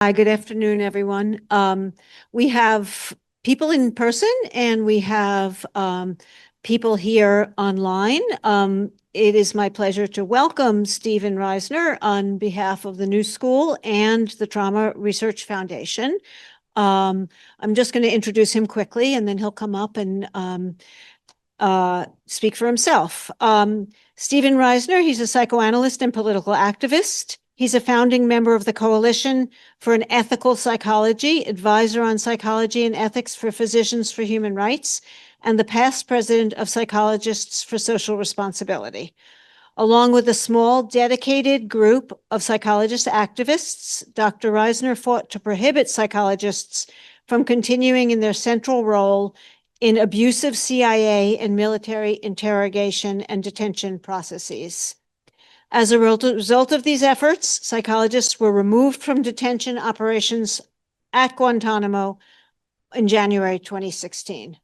Hi, good afternoon, everyone. We have people in person and we have people here online. It is my pleasure to welcome Stephen Reisner on behalf of the New School and the Trauma Research Foundation. I'm just going to introduce him quickly and then he'll come up and speak for himself. Stephen Reisner, he's a psychoanalyst and political activist. He's a founding member of the Coalition for an Ethical Psychology, advisor on psychology and ethics for Physicians for Human Rights, and the past president of Psychologists for Social Responsibility. Along with a small, dedicated group of psychologist activists, Dr. Reisner fought to prohibit psychologists from continuing in their central role in abusive CIA and military interrogation and detention processes. As a result of these efforts, psychologists were removed from detention operations at Guantanamo in January 2016.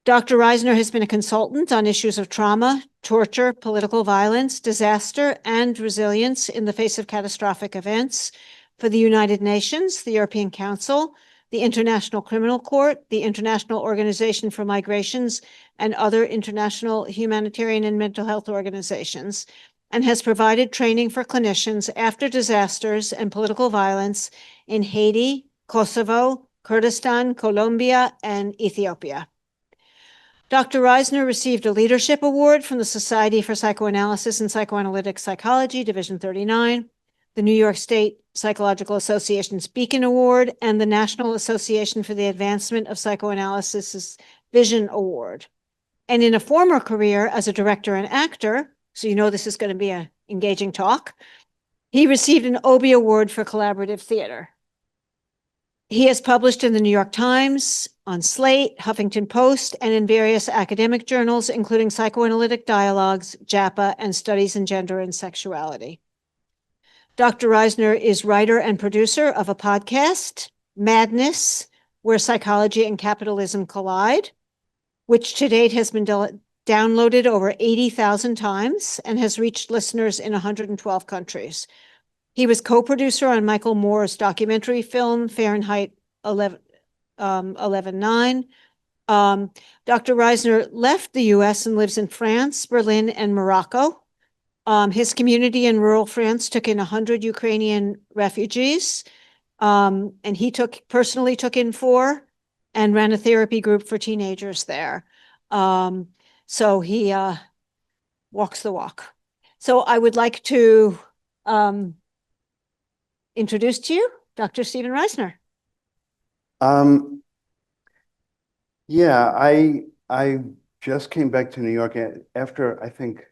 Dr. Reisner has been a consultant on issues of trauma, torture, political violence, disaster, and resilience in the face of catastrophic events for the United Nations, the European Council, the International Criminal Court, the International Organization for Migrations, and other international humanitarian and mental health organizations, and has provided training for clinicians after disasters and political violence in Haiti, Kosovo, Kurdistan, Colombia, and Ethiopia. Dr. Reisner received a leadership award from the Society for Psychoanalysis and Psychoanalytic Psychology, Division 39, the New York State Psychological Association's Beacon Award, and the National Association for the Advancement of Psychoanalysis's Vision Award. And in a former career as a director and actor, so you know this is going to be an engaging talk, he received an Obie Award for collaborative theater. He has published in the New York Times, on Slate, Huffington Post, and in various academic journals, including Psychoanalytic Dialogues, JAPA, and Studies in Gender and Sexuality. Dr. Reisner is writer and producer of a podcast, Madness, Where Psychology and Capitalism Collide, which to date has been downloaded over 80,000 times and has reached listeners in 112 countries. He was co-producer on Michael Moore's documentary film, Fahrenheit 11/9. Dr. Reisner left the US and lives in France, Berlin, and Morocco. His community in rural France took in 100 Ukrainian refugees, and he personally took in 4 and ran a therapy group for teenagers there. So he walks the walk. So I would like to introduce to you Dr. Stephen Reisner. Yeah, I just came back to New York after, I think,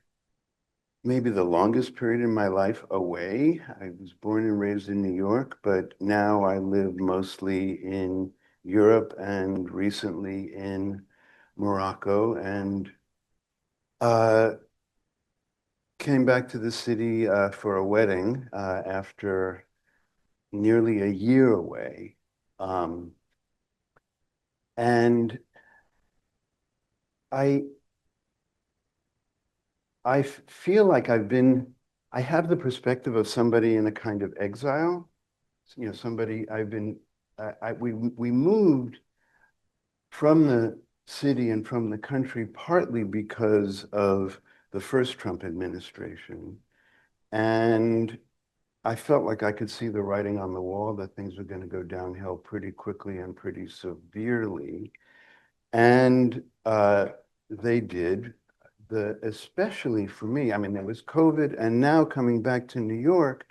maybe the longest period in my life away. I was born and raised in New York, but now I live mostly in Europe and recently in Morocco, and came back to the city for a wedding after nearly a year away. And I feel like I have the perspective of somebody in a kind of exile. You know, somebody we moved from the city and from the country partly because of the first Trump administration. And I felt like I could see the writing on the wall that things were going to go downhill pretty quickly and pretty severely. And they did. Especially for me, I mean, there was COVID, and now coming back to New York,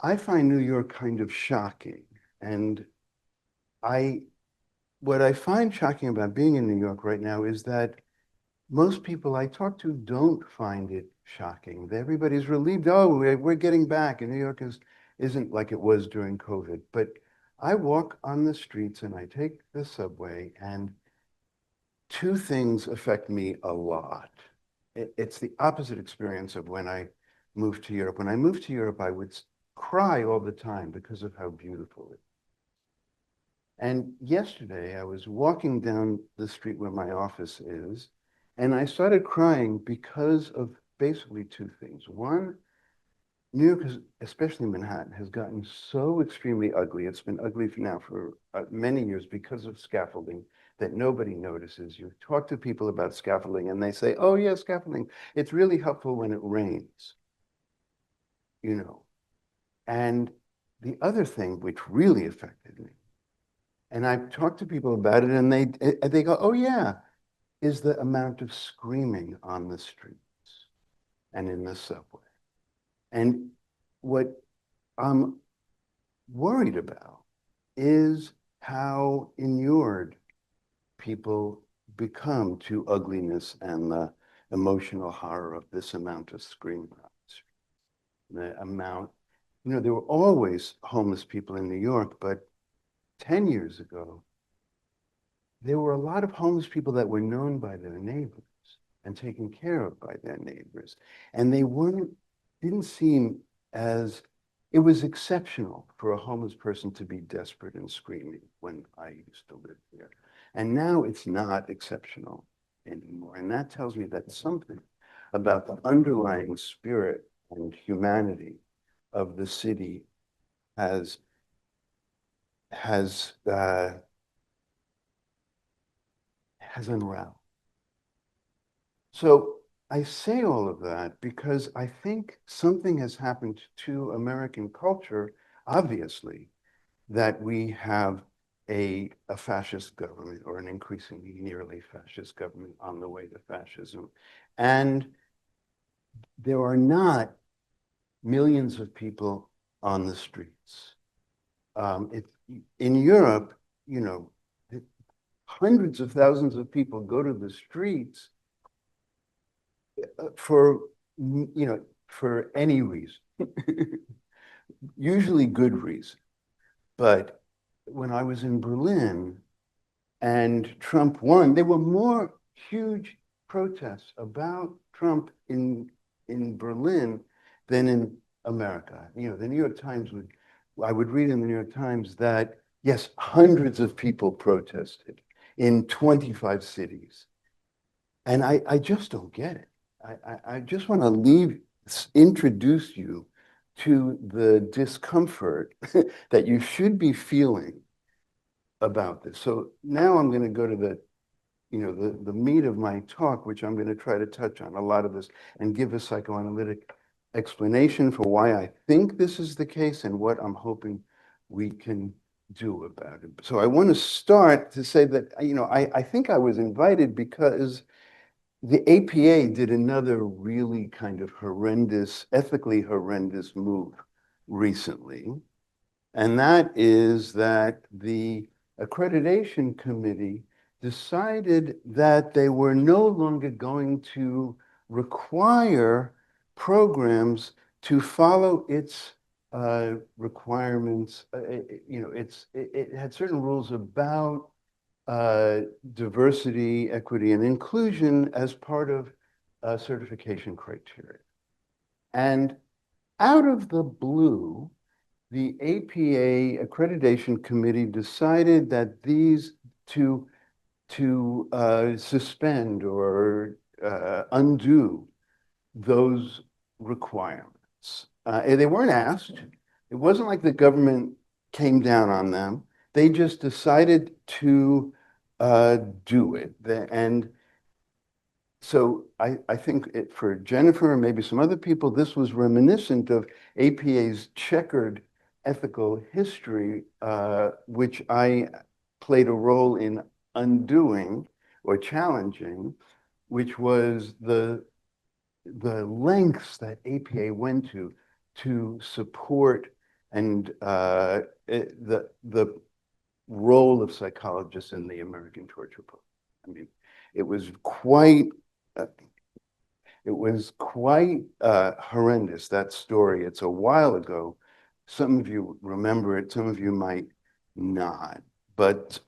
I find New York kind of shocking. And what I find shocking about being in New York right now is that most people I talk to don't find it shocking. Everybody's relieved. Oh, we're getting back, and New York isn't like it was during COVID. But I walk on the streets and I take the subway, and 2 things affect me a lot. It's the opposite experience of when I moved to Europe. When I moved to Europe, I would cry all the time because of how beautiful it is. And yesterday, I was walking down the street where my office is, and I started crying because of basically 2 things. One, New York, especially Manhattan, has gotten so extremely ugly. It's been ugly now for many years because of scaffolding that nobody notices. You talk to people about scaffolding and they say, oh yeah, scaffolding, it's really helpful when it rains, you know. And the other thing which really affected me, and I've talked to people about it and they go, oh yeah, is the amount of screaming on the streets and in the subway. And what I'm worried about is how inured people become to ugliness and the emotional horror of this amount of screaming. The amount, there were always homeless people in New York, but 10 years ago, there were a lot of homeless people that were known by their neighbors and taken care of by their neighbors. And they didn't seem as, it was exceptional for a homeless person to be desperate and screaming when I used to live there. And now it's not exceptional anymore. And that tells me that something about the underlying spirit and humanity of the city has has uh, has unraveled. So I say all of that because I think something has happened to American culture, obviously, that we have a fascist government or an increasingly nearly fascist government on the way to fascism. And there are not millions of people on the streets. In Europe, you know, hundreds of thousands of people go to the streets for, for any reason, usually good reason. But when I was in Berlin and Trump won, there were more huge protests about Trump in Berlin than in America. The New York Times I would read in the New York Times that, yes, hundreds of people protested in 25 cities. And I just don't get it. I just want to introduce you to the discomfort that you should be feeling about this. So now I'm going to go to the meat of my talk, which I'm going to try to touch on a lot of this and give a psychoanalytic explanation for why I think this is the case and what I'm hoping we can do about it. So I want to start to say that, I think I was invited because the APA did another really kind of ethically horrendous move recently. And that is that the accreditation committee decided that they were no longer going to require programs to follow its requirements. It had certain rules about diversity, equity, and inclusion as part of certification criteria. And out of the blue, the APA accreditation committee decided that these to suspend or undo those requirements. And they weren't asked. It wasn't like the government came down on them. They just decided to do it. And so I think for Jennifer and maybe some other people, this was reminiscent of APA's checkered ethical history, which I played a role in undoing or challenging, which was the lengths that APA went to support and the role of psychologists in the American torture program. I mean, it was quite uh, horrendous, that story. It's a while ago. Some of you remember it, some of you might not. But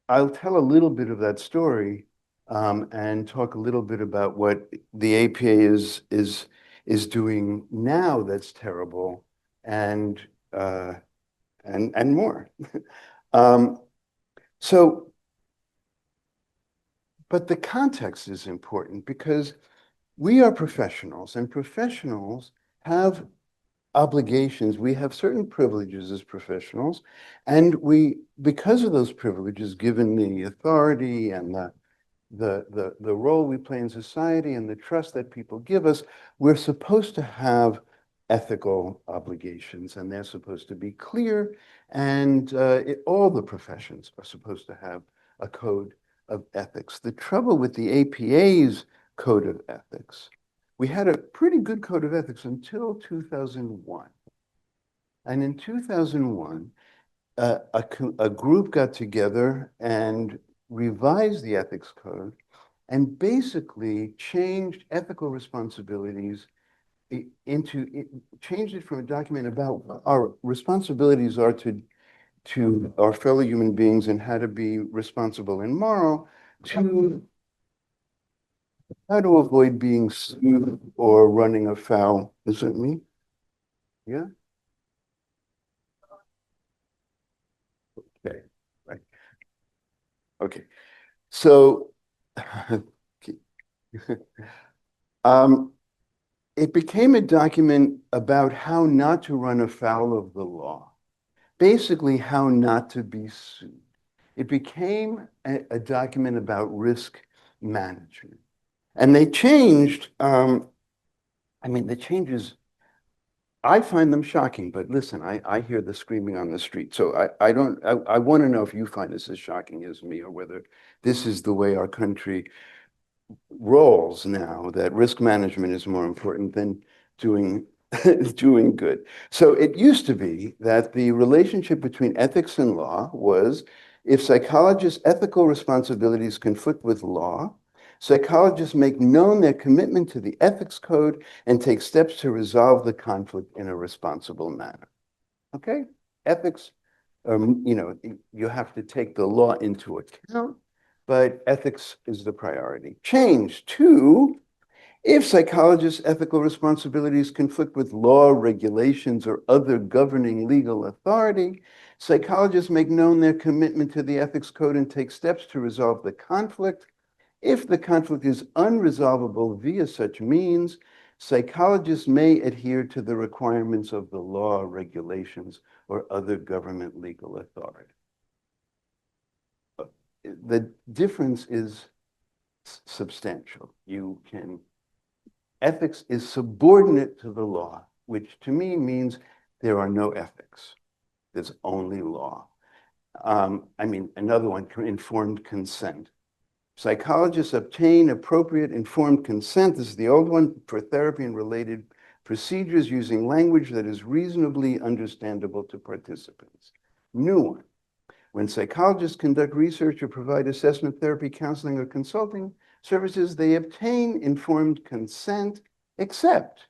I'll tell a little bit of that story and talk a little bit about what the APA is doing now that's terrible and more. So But the context is important because we are professionals, and professionals have obligations. We have certain privileges as professionals, and because of those privileges, given the authority and the role we play in society and the trust that people give us, we're supposed to have ethical obligations, and they're supposed to be clear, and all the professions are supposed to have a code of ethics. The trouble with the APA's code of ethics, we had a pretty good code of ethics until 2001. And in 2001, a group got together and revised the ethics code and basically changed ethical responsibilities changed it from a document about our responsibilities are to our fellow human beings and how to be responsible and moral to how to avoid being sued or running afoul. Is it me? Yeah? Okay. Right. Okay. So um, it became a document about how not to run afoul of the law, basically how not to be sued. It became a document about risk management. And they changed, the changes, I find them shocking, but listen, I hear the screaming on the street. So I want to know if you find this as shocking as me or whether this is the way our country roles now, that risk management is more important than doing doing good. So it used to be that the relationship between ethics and law was if psychologists' ethical responsibilities conflict with law, psychologists make known their commitment to the ethics code and take steps to resolve the conflict in a responsible manner. Okay? Ethics, you have to take the law into account, but ethics is the priority. Change to if psychologists' ethical responsibilities conflict with law, regulations, or other governing legal authority, psychologists make known their commitment to the ethics code and take steps to resolve the conflict. If the conflict is unresolvable via such means, psychologists may adhere to the requirements of the law, regulations, or other government legal authority. The difference is substantial. Ethics is subordinate to the law, which to me means there are no ethics. There's only law. Another one, informed consent. Psychologists obtain appropriate informed consent, this is the old one, for therapy and related procedures using language that is reasonably understandable to participants. New one. When psychologists conduct research or provide assessment therapy, counseling, or consulting services, they obtain informed consent, except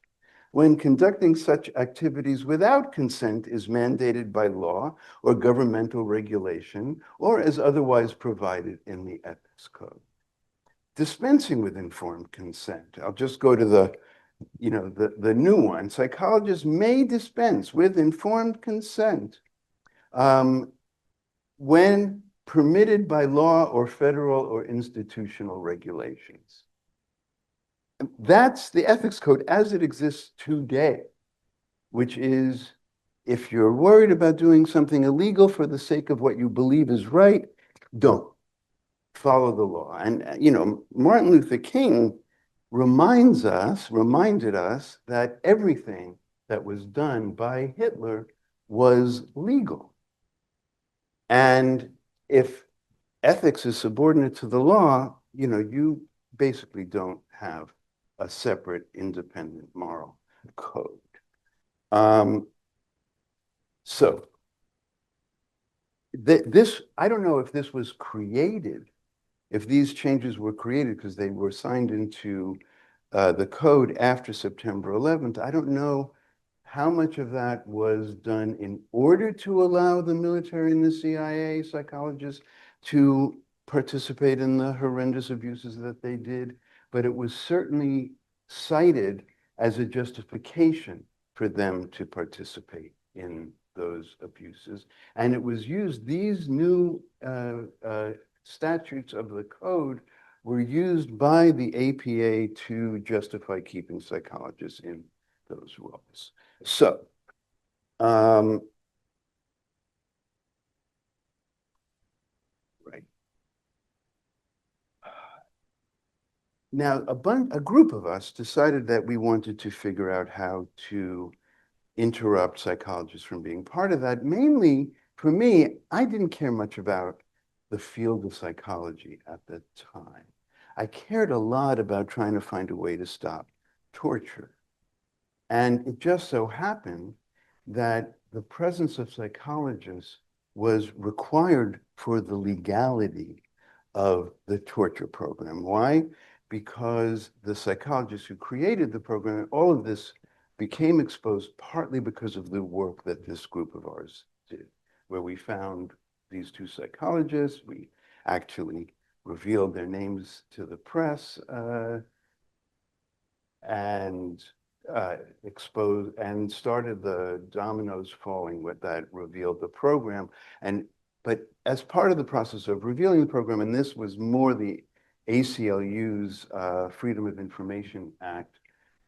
when conducting such activities without consent is mandated by law or governmental regulation, or as otherwise provided in the ethics code. Dispensing with informed consent. I'll just go to the new one. Psychologists may dispense with informed consent when permitted by law or federal or institutional regulations. That's the ethics code as it exists today, which is if you're worried about doing something illegal for the sake of what you believe is right, don't. Follow the law. And, Martin Luther King reminded us that everything that was done by Hitler was legal. And if ethics is subordinate to the law, you basically don't have a separate independent moral code. So I don't know if this was created, if these changes were created because they were signed into the code after September 11th. I don't know how much of that was done in order to allow the military and the CIA psychologists to participate in the horrendous abuses that they did, but it was certainly cited as a justification for them to participate in those abuses. And it was used, these new statutes of the code were used by the APA to justify keeping psychologists in those roles. So, right. Now, a group of us decided that we wanted to figure out how to interrupt psychologists from being part of that. Mainly, for me, I didn't care much about the field of psychology at the time. I cared a lot about trying to find a way to stop torture. And it just so happened that the presence of psychologists was required for the legality of the torture program. Why? Because the psychologists who created the program, all of this became exposed partly because of the work that this group of ours did, where we found these two psychologists. We actually revealed their names to the press, and exposed and started the dominoes falling with that revealed the program. But as part of the process of revealing the program, and this was more the ACLU's Freedom of Information Act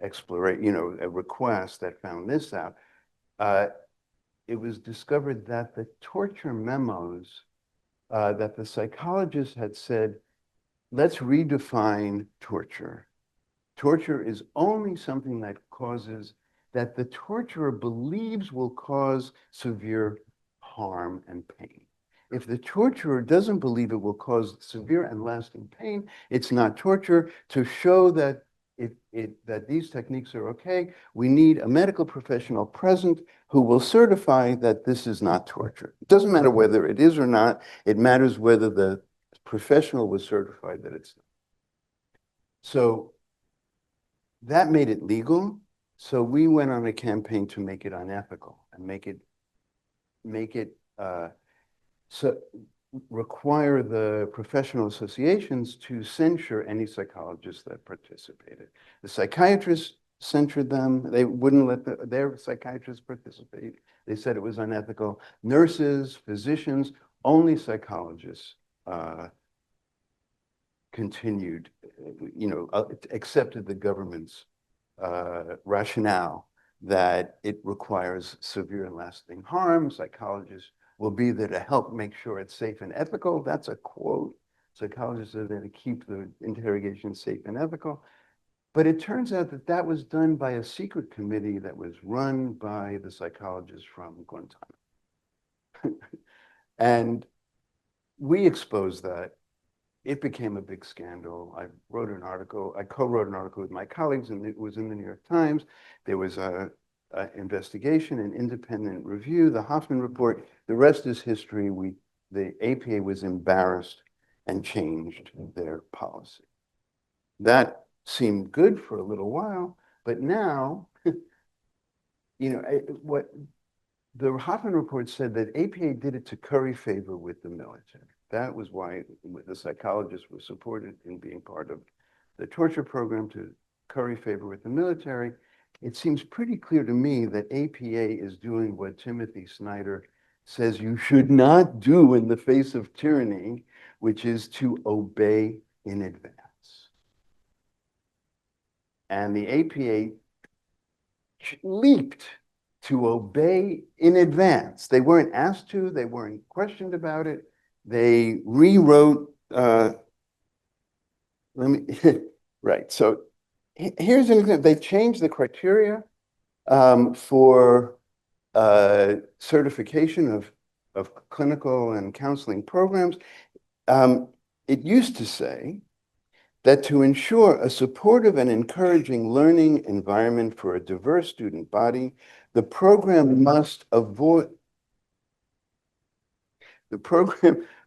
exploration, a request that found this out, it was discovered that the torture memos that the psychologists had said, let's redefine torture. Torture is only something that the torturer believes will cause severe harm and pain. If the torturer doesn't believe it will cause severe and lasting pain, it's not torture. To show that that these techniques are okay, we need a medical professional present who will certify that this is not torture. It doesn't matter whether it is or not. It matters whether the professional was certified that it's not. So that made it legal. So we went on a campaign to make it unethical and make it so require the professional associations to censure any psychologists that participated. The psychiatrists censured them. They wouldn't let their psychiatrists participate. They said it was unethical. Nurses, physicians, only psychologists continued, accepted the government's rationale that it requires severe and lasting harm. Psychologists will be there to help make sure it's safe and ethical. That's a quote. Psychologists are there to keep the interrogation safe and ethical. But it turns out that that was done by a secret committee that was run by the psychologists from Guantanamo. And we exposed that. It became a big scandal. I co-wrote an article with my colleagues, and it was in the New York Times. There was a investigation, an independent review, the Hoffman report. The rest is history. The APA was embarrassed and changed their policy. That seemed good for a little while, but now, what the Hoffman report said that APA did it to curry favor with the military. That was why the psychologists were supported in being part of the torture program, to curry favor with the military. It seems pretty clear to me that APA is doing what Timothy Snyder says you should not do in the face of tyranny, which is to obey in advance. And the APA leaped to obey in advance. They weren't asked to, they weren't questioned about it. They rewrote, right. So here's an example. They changed the criteria for certification of clinical and counseling programs. It used to say that to ensure a supportive and encouraging learning environment for a diverse student body, the program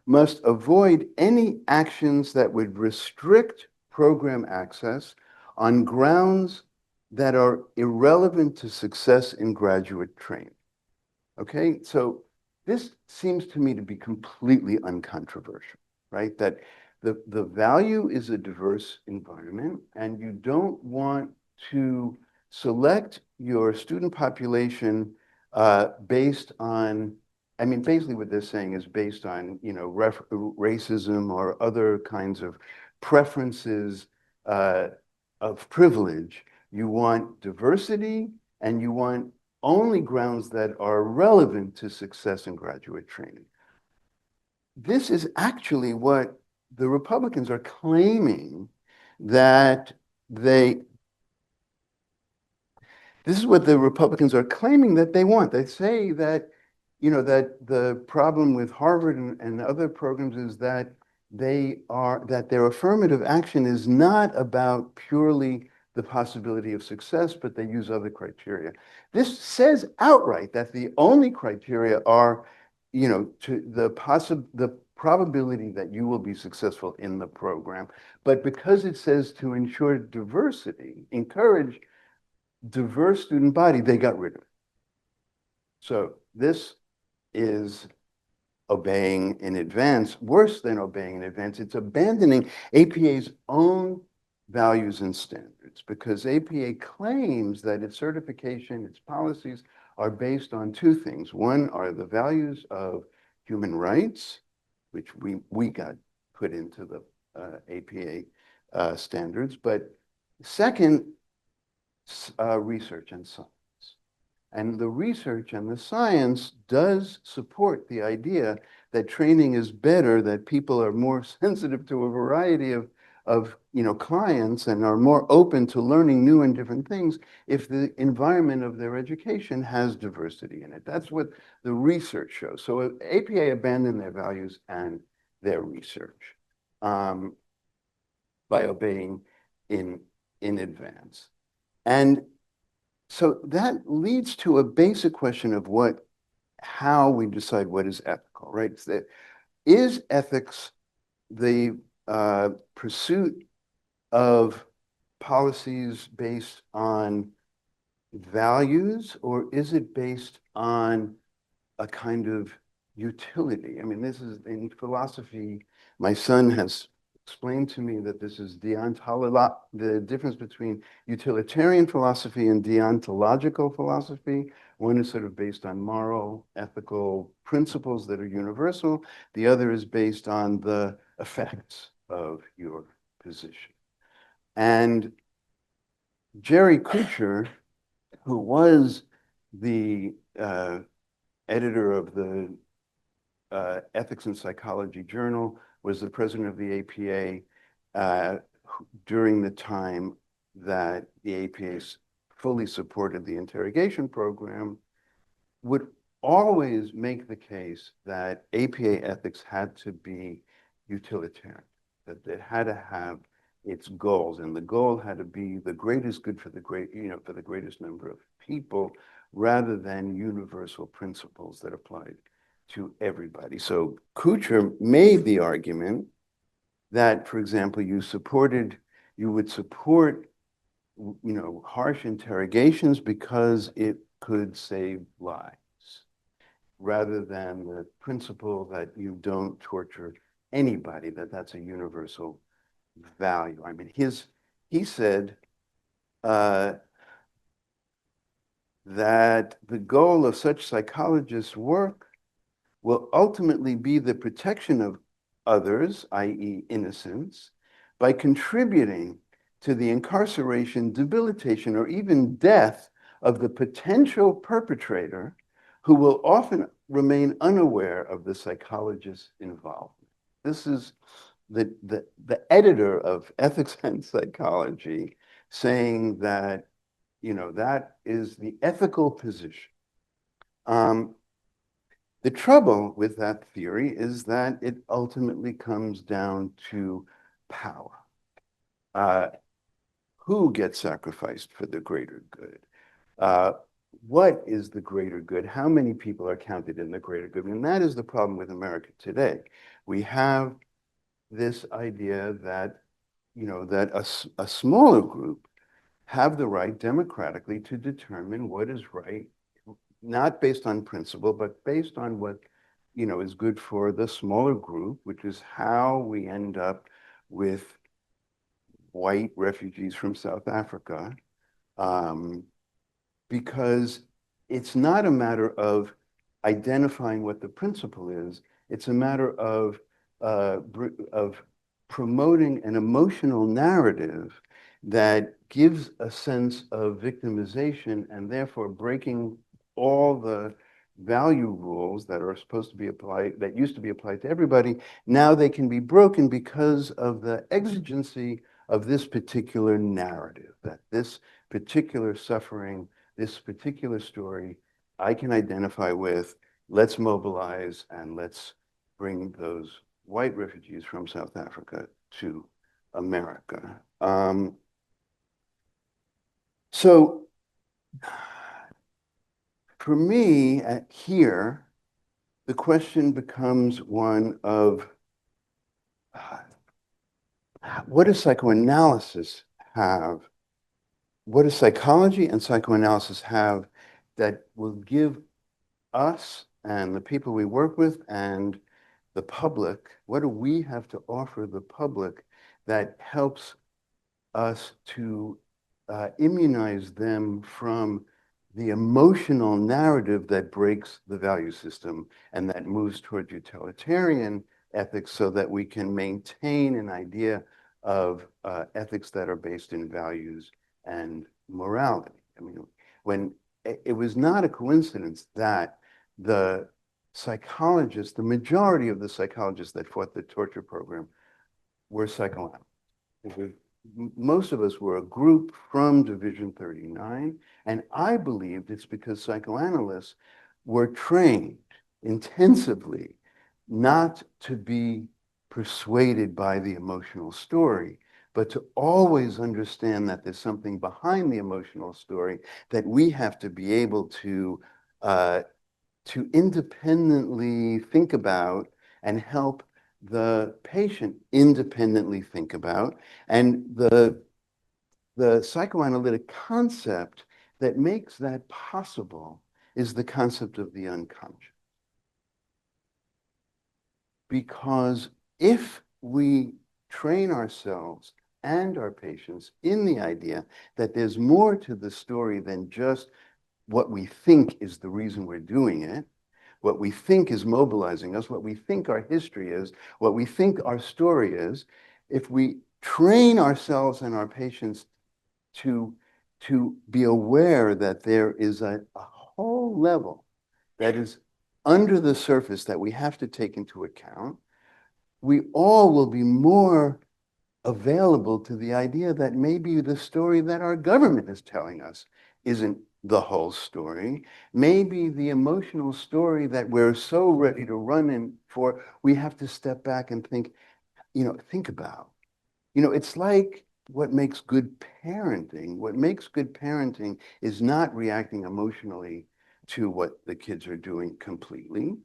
must avoid any actions that would restrict program access on grounds that are irrelevant to success in graduate training. Okay, so this seems to me to be completely uncontroversial, right? That the value is a diverse environment, and you don't want to select your student population based on, basically what they're saying is based on, racism or other kinds of preferences of privilege. You want diversity, and you want only grounds that are relevant to success in graduate training. This is actually what the Republicans are claiming that they this is what the Republicans are claiming that they want. They say that, that the problem with Harvard and other programs is that that their affirmative action is not about purely the possibility of success, but they use other criteria. This says outright that the only criteria are, to the probability that you will be successful in the program. But because it says to ensure diversity, encourage diverse student body, they got rid of it. So this is obeying in advance, worse than obeying in advance. It's abandoning APA's own values and standards, because APA claims that its certification, its policies are based on two things. One are the values of human rights, which we got put into the APA standards, but second, research and science. And the research and the science does support the idea that training is better, that people are more sensitive to a variety of clients and are more open to learning new and different things if the environment of their education has diversity in it. That's what the research shows. So APA abandoned their values and their research by obeying in advance. And so that leads to a basic question of how we decide what is ethical, right? Is ethics the pursuit of policies based on values, or is it based on a kind of utility? I mean, this is in philosophy. My son has explained to me that this is the difference between utilitarian philosophy and deontological philosophy. One is sort of based on moral, ethical principles that are universal. The other is based on the effects of your position. And Jerry Kuchar, who was the editor of the Ethics and Psychology Journal, was the president of the APA during the time that the APA fully supported the interrogation program, would always make the case that APA ethics had to be utilitarian, that it had to have its goals, and the goal had to be the greatest good for the greatest number of people, rather than universal principles that applied to everybody. So Kuchar made the argument that, for example, you would support, harsh interrogations because it could save lives, rather than the principle that you don't torture anybody, that's a universal value. I mean, he said that the goal of such psychologists' work will ultimately be the protection of others, i.e. innocents, by contributing to the incarceration, debilitation, or even death of the potential perpetrator, who will often remain unaware of the psychologist's involvement. This is the editor of Ethics and Psychology saying that, that is the ethical position. The trouble with that theory is that it ultimately comes down to power. Who gets sacrificed for the greater good? What is the greater good? How many people are counted in the greater good? And that is the problem with America today. We have this idea that, that a smaller group have the right democratically to determine what is right, not based on principle, but based on what, is good for the smaller group, which is how we end up with white refugees from South Africa, because it's not a matter of identifying what the principle is. It's a matter of promoting an emotional narrative that gives a sense of victimization and therefore breaking all the value rules that are supposed to be applied, that used to be applied to everybody. Now they can be broken because of the exigency of this particular narrative, that this particular suffering, this particular story, I can identify with. Let's mobilize and let's bring those white refugees from South Africa to America. So for me here, the question becomes one of what does psychoanalysis have? What does psychology and psychoanalysis have that will give us and the people we work with and the public, what do we have to offer the public that helps us to immunize them from the emotional narrative that breaks the value system and that moves toward utilitarian ethics so that we can maintain an idea of ethics that are based in values and morality. I mean, when it was not a coincidence that the psychologists, the majority of the psychologists that fought the torture program were psychoanalysts. Most of us were a group from Division 39, and I believed it's because psychoanalysts were trained intensively not to be persuaded by the emotional story, but to always understand that there's something behind the emotional story that we have to be able to independently think about and help the patient independently think about. And the psychoanalytic concept that makes that possible is the concept of the unconscious. Because if we train ourselves and our patients in the idea that there's more to the story than just what we think is the reason we're doing it, what we think is mobilizing us, what we think our history is, what we think our story is, if we train ourselves and our patients to be aware that there is a whole level that is under the surface that we have to take into account, we all will be more available to the idea that maybe the story that our government is telling us isn't the whole story. Maybe the emotional story that we're so ready to run in for, we have to step back and think, think about. It's like what makes good parenting. What makes good parenting is not reacting emotionally to what the kids are doing completely,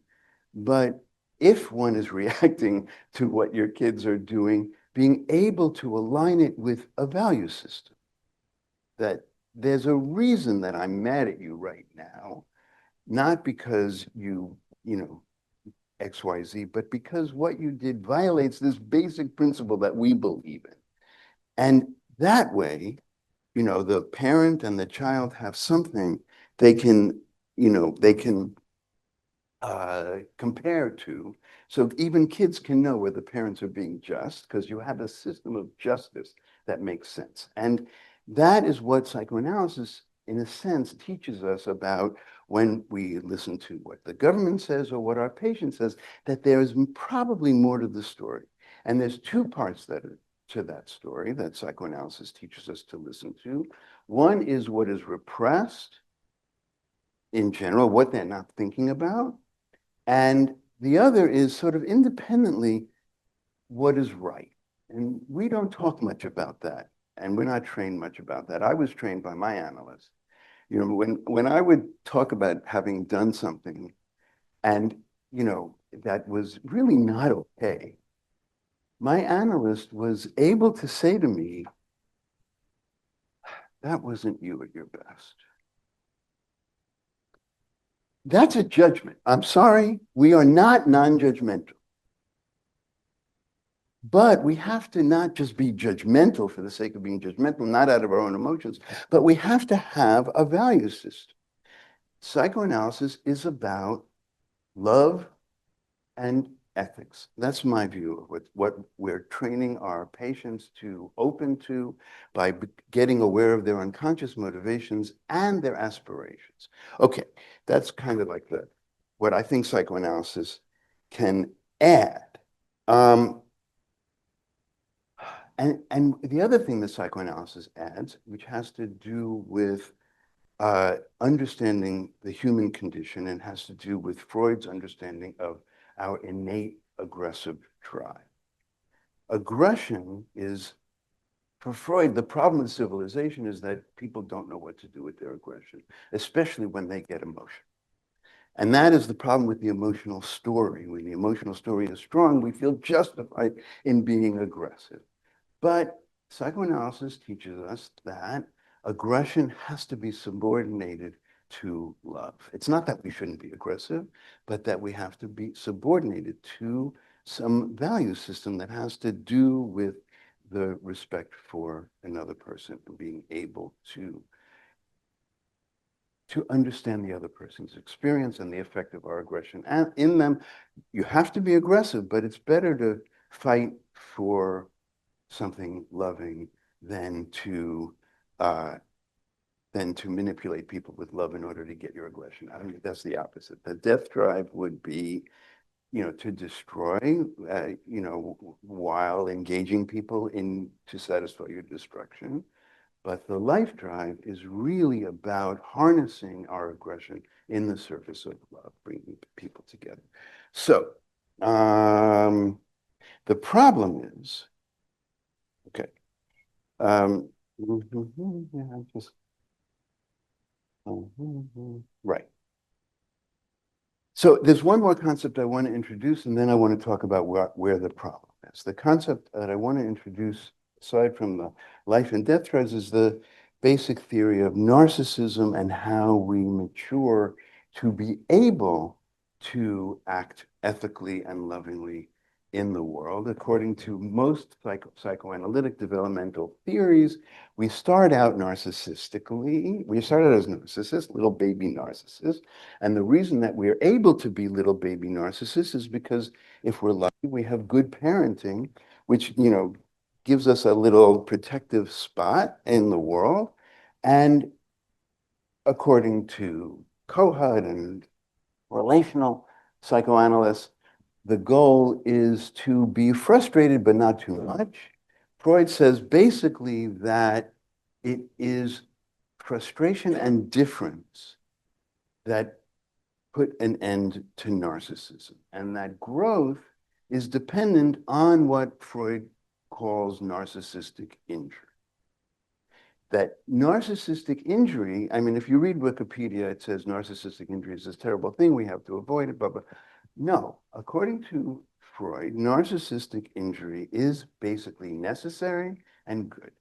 but if one is reacting to what your kids are doing, being able to align it with a value system. That there's a reason that I'm mad at you right now, not because you XYZ, but because what you did violates this basic principle that we believe in. And that way, the parent and the child have something they can compare to. So even kids can know where the parents are being just because you have a system of justice that makes sense. And that is what psychoanalysis, in a sense, teaches us about when we listen to what the government says or what our patient says, that there is probably more to the story. And there's two parts to that story that psychoanalysis teaches us to listen to. One is what is repressed in general, what they're not thinking about. And the other is sort of independently what is right. And we don't talk much about that. And we're not trained much about that. I was trained by my analyst. When I would talk about having done something and, that was really not okay, my analyst was able to say to me, that wasn't you at your best. That's a judgment. I'm sorry, we are not non-judgmental. But we have to not just be judgmental for the sake of being judgmental, not out of our own emotions, but we have to have a value system. Psychoanalysis is about love and ethics. That's my view of what we're training our patients to open to by getting aware of their unconscious motivations and their aspirations. Okay, that's kind of like what I think psychoanalysis can add. And the other thing that psychoanalysis adds, which has to do with understanding the human condition and has to do with Freud's understanding of our innate aggressive drive. Aggression is, for Freud, the problem with civilization is that people don't know what to do with their aggression, especially when they get emotional. And that is the problem with the emotional story. When the emotional story is strong, we feel justified in being aggressive. But psychoanalysis teaches us that aggression has to be subordinated to love. It's not that we shouldn't be aggressive, but that we have to be subordinated to some value system that has to do with the respect for another person and being able to understand the other person's experience and the effect of our aggression. And in them, you have to be aggressive, but it's better to fight for something loving than to manipulate people with love in order to get your aggression. I mean, that's the opposite. The death drive would be, to destroy, while engaging people to satisfy your destruction. But the life drive is really about harnessing our aggression in the service of love, bringing people together. So the problem is, okay. Yeah, right. So there's one more concept I want to introduce, and then I want to talk about where the problem is. The concept that I want to introduce, aside from the life and death threads, is the basic theory of narcissism and how we mature to be able to act ethically and lovingly in the world. According to most psychoanalytic developmental theories, we start out narcissistically. We start out as narcissists, little baby narcissists. And the reason that we're able to be little baby narcissists is because if we're lucky, we have good parenting, which, gives us a little protective spot in the world. And according to Kohut and relational psychoanalysts, the goal is to be frustrated, but not too much. Freud says basically that it is frustration and difference that put an end to narcissism. And that growth is dependent on what Freud calls narcissistic injury. That narcissistic injury, I mean, if you read Wikipedia, it says narcissistic injury is this terrible thing, we have to avoid it, blah, blah. No, according to Freud, narcissistic injury is basically necessary and good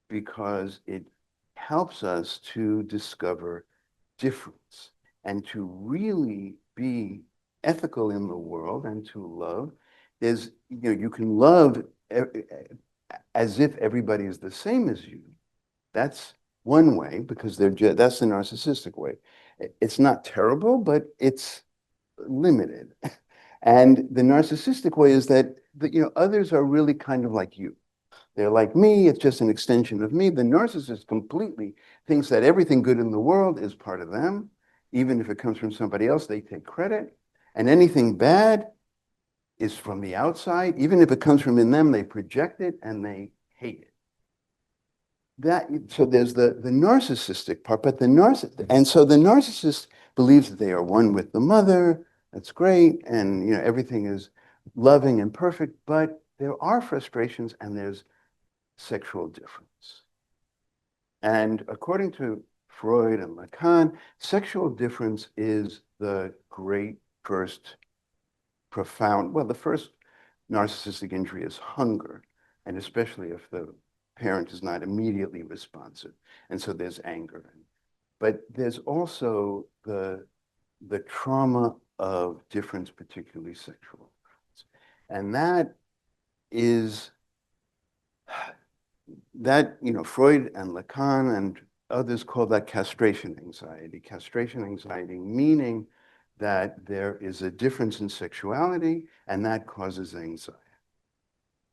because it helps us to discover difference and to really be ethical in the world and to love. You can love as if everybody is the same as you. That's one way because that's the narcissistic way. It's not terrible, but it's limited. And the narcissistic way is that others are really kind of like you. They're like me, it's just an extension of me. The narcissist completely thinks that everything good in the world is part of them. Even if it comes from somebody else, they take credit. And anything bad is from the outside. Even if it comes from in them, they project it and they hate it. So there's the narcissistic part, but and so the narcissist believes that they are one with the mother. That's great, and everything is loving and perfect, but there are frustrations and there's sexual difference. And according to Freud and Lacan, sexual difference is the great first profound, well, the first narcissistic injury is hunger, and especially if the parent is not immediately responsive. And so there's anger. But there's also the trauma of difference, particularly sexual difference. And that is Freud and Lacan and others call that castration anxiety. Castration anxiety meaning that there is a difference in sexuality and that causes anxiety.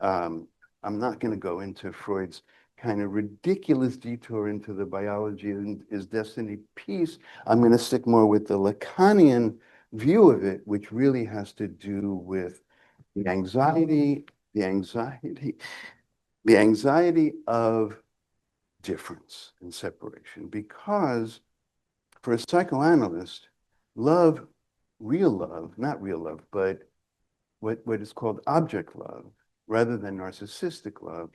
I'm not going to go into Freud's kind of ridiculous detour into the biology and is destiny piece. I'm going to stick more with the Lacanian view of it, which really has to do with the anxiety of difference and separation. Because for a psychoanalyst, love, real love, not real love, but what is called object love, rather than narcissistic love,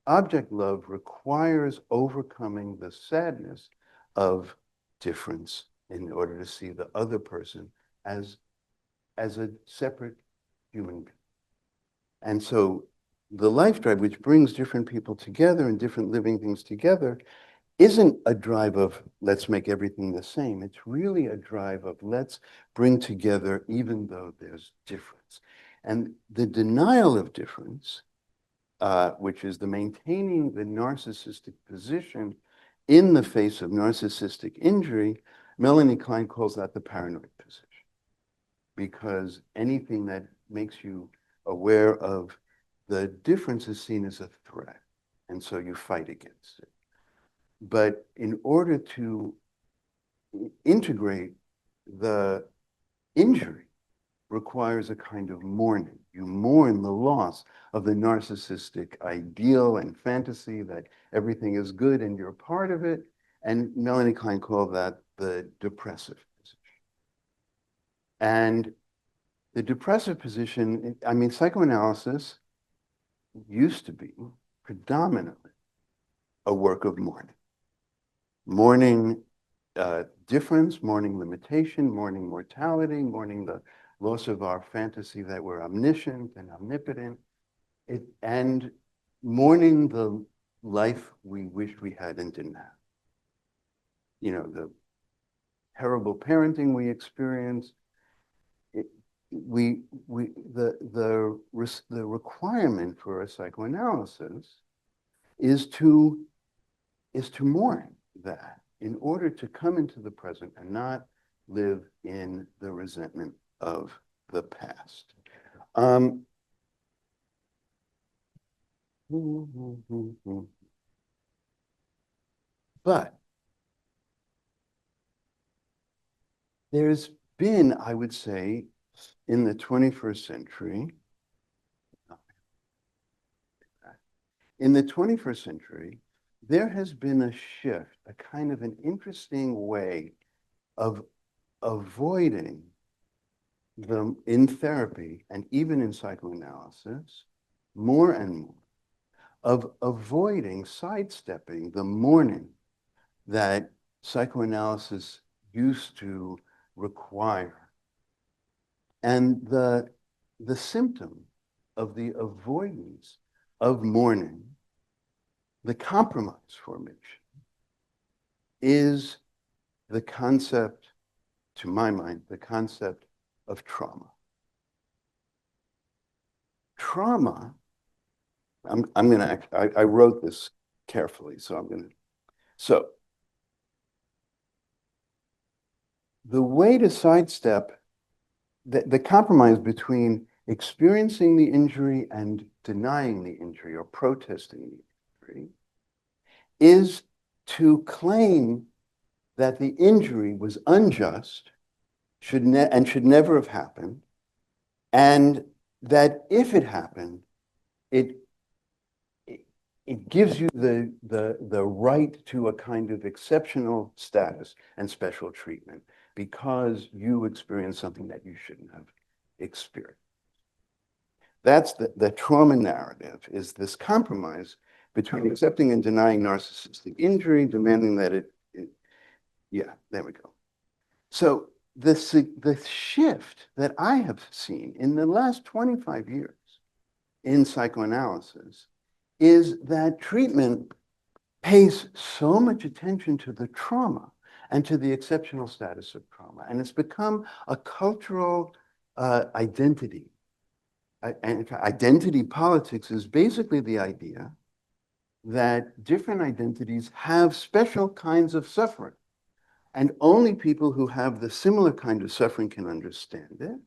object love requires overcoming the sadness of difference in order to see the other person as a separate human being. And so the life drive, which brings different people together and different living things together, isn't a drive of let's make everything the same. It's really a drive of let's bring together even though there's difference. And the denial of difference, which is the maintaining the narcissistic position in the face of narcissistic injury, Melanie Klein calls that the paranoid position. Because anything that makes you aware of the difference is seen as a threat. And so you fight against it. But in order to integrate the injury requires a kind of mourning. You mourn the loss of the narcissistic ideal and fantasy that everything is good and you're part of it. And Melanie Klein called that the depressive position. And the depressive position, I mean, psychoanalysis used to be predominantly a work of mourning. Mourning difference, mourning limitation, mourning mortality, mourning the loss of our fantasy that we're omniscient and omnipotent, and mourning the life we wished we had and didn't have. You know, the terrible parenting we experienced. The requirement for a psychoanalysis is to mourn that in order to come into the present and not live in the resentment of the past. But there's been, I would say, in the 21st century, there has been a shift, a kind of an interesting way of avoiding in therapy and even in psychoanalysis, more and more, of avoiding, sidestepping the mourning that psychoanalysis used to require. And the symptom of the avoidance of mourning, the compromise formation, is the concept, to my mind, the concept of trauma. Trauma, I wrote this carefully, so the way to sidestep the compromise between experiencing the injury and denying the injury or protesting the injury is to claim that the injury was unjust, should never have happened, and that if it happened, it gives you the right to a kind of exceptional status and special treatment because you experienced something that you shouldn't have experienced. That's the trauma narrative, is this compromise between accepting and denying narcissistic injury, demanding that yeah, there we go. So the shift that I have seen in the last 25 years in psychoanalysis is that treatment pays so much attention to the trauma and to the exceptional status of trauma. And it's become a cultural identity. And identity politics is basically the idea that different identities have special kinds of suffering And only people who have the similar kind of suffering can understand it.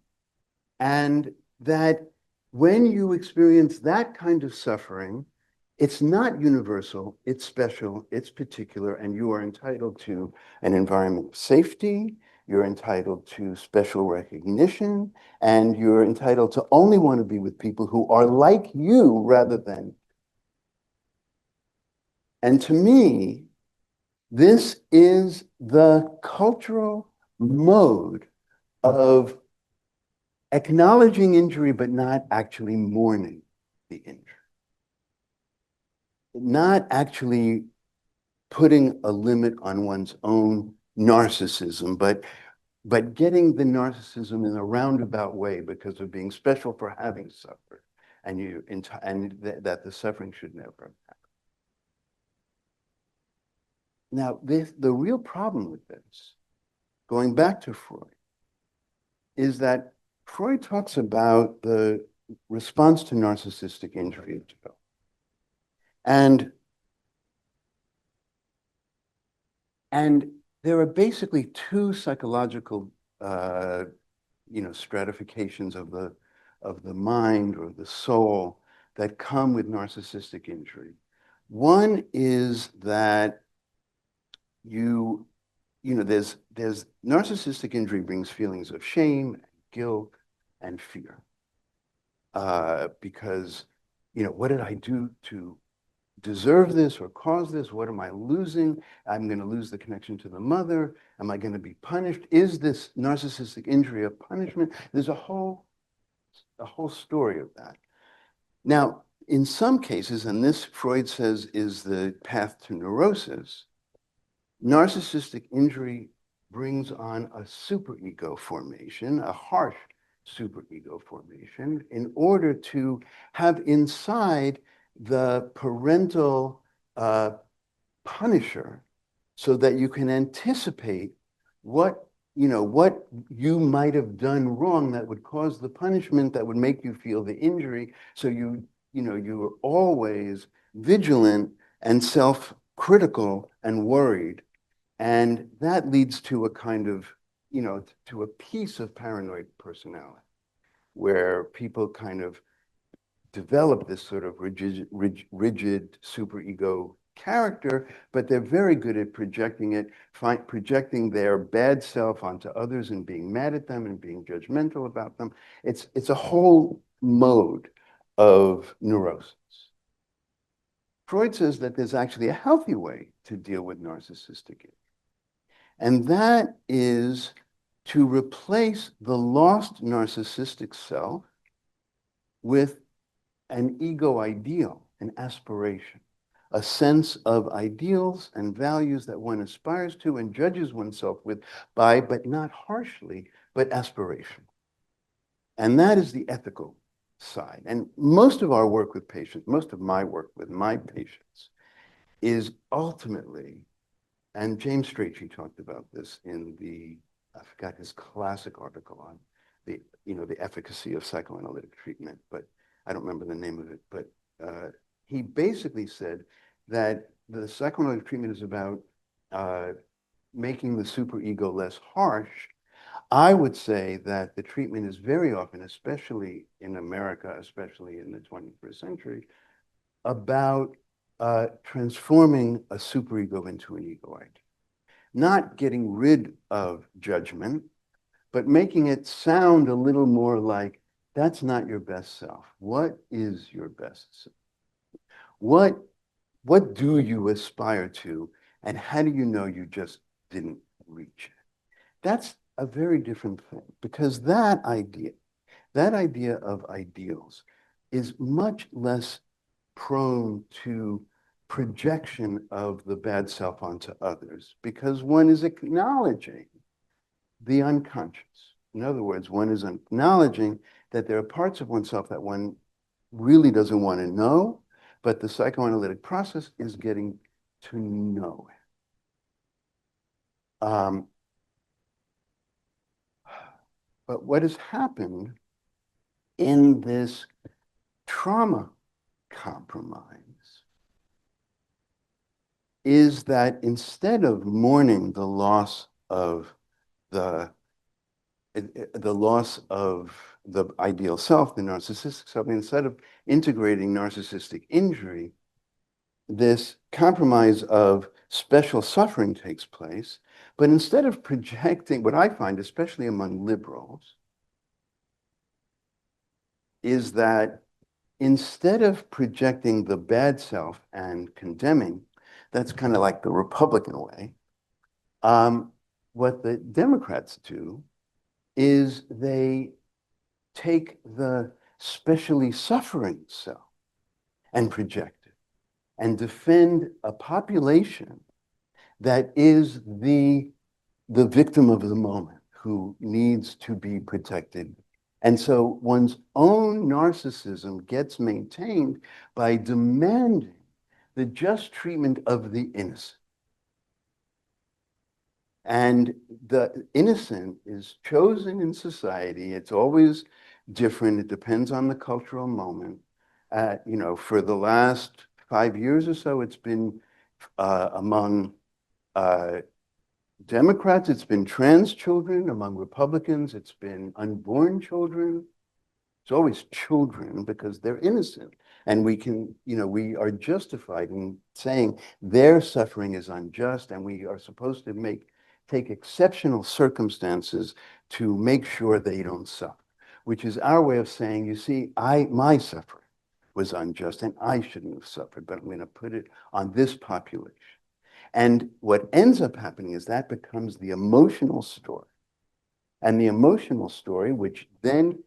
And that when you experience that kind of suffering, it's not universal, it's special, it's particular, and you are entitled to an environment of safety, you're entitled to special recognition, and you're entitled to only want to be with people who are like you rather than. And to me, this is the cultural mode of acknowledging injury, but not actually mourning the injury. Not actually putting a limit on one's own narcissism, but getting the narcissism in a roundabout way because of being special for having suffered, and that the suffering should never have happened. Now, the real problem with this, going back to Freud, is that Freud talks about the response to narcissistic injury. And there are basically two psychological stratifications of the mind or the soul that come with narcissistic injury. One is that there's narcissistic injury brings feelings of shame, guilt, and fear. Because, what did I do to deserve this or cause this? What am I losing? I'm going to lose the connection to the mother. Am I going to be punished? Is this narcissistic injury a punishment? There's a whole story of that. Now, in some cases, and this Freud says is the path to neurosis, narcissistic injury brings on a superego formation, a harsh superego formation, in order to have inside the parental punisher so that you can anticipate what you might have done wrong that would cause the punishment that would make you feel the injury. So you're always vigilant and self-critical and worried. And that leads to a kind of, to a piece of paranoid personality where people kind of develop this sort of rigid superego character, but they're very good at projecting their bad self onto others and being mad at them and being judgmental about them. It's a whole mode of neurosis. Freud says that there's actually a healthy way to deal with narcissistic injury. And that is to replace the lost narcissistic self with an ego ideal, an aspiration, a sense of ideals and values that one aspires to and judges oneself by, but not harshly, but aspiration. And that is the ethical side. And most of our work with patients, most of my work with my patients is ultimately, and James Strachey talked about this in I forgot his classic article on the efficacy of psychoanalytic treatment, but I don't remember the name of it, but he basically said that the psychoanalytic treatment is about making the superego less harsh. I would say that the treatment is very often, especially in America, especially in the 21st century, about transforming a superego into an ego idea. Not getting rid of judgment, but making it sound a little more like, that's not your best self. What is your best self? What do you aspire to, and how do you know you just didn't reach it? That's a very different thing, because that idea of ideals is much less prone to projection of the bad self onto others, because one is acknowledging the unconscious. In other words, one is acknowledging that there are parts of oneself that one really doesn't want to know, but the psychoanalytic process is getting to know it. But what has happened in this trauma compromise is that instead of mourning the loss of the loss of the ideal self, the narcissistic self. Instead of integrating narcissistic injury, this compromise of special suffering takes place. But instead of projecting, what I find, especially among liberals, is that instead of projecting the bad self and condemning, that's kind of like the Republican way, what the Democrats do is they take the specially suffering self and project it and defend a population that is the victim of the moment who needs to be protected. And so one's own narcissism gets maintained by demanding the just treatment of the innocent. And the innocent is chosen in society. It's always different. It depends on the cultural moment. For the last 5 years or so, it's been among Democrats, it's been trans children. Among Republicans, it's been unborn children. It's always children because they're innocent. And we are justified in saying their suffering is unjust, and we are supposed to take exceptional circumstances to make sure they don't suffer, which is our way of saying, you see, my suffering was unjust and I shouldn't have suffered, but I'm going to put it on this population. And what ends up happening is that becomes the emotional story. And the emotional story, which then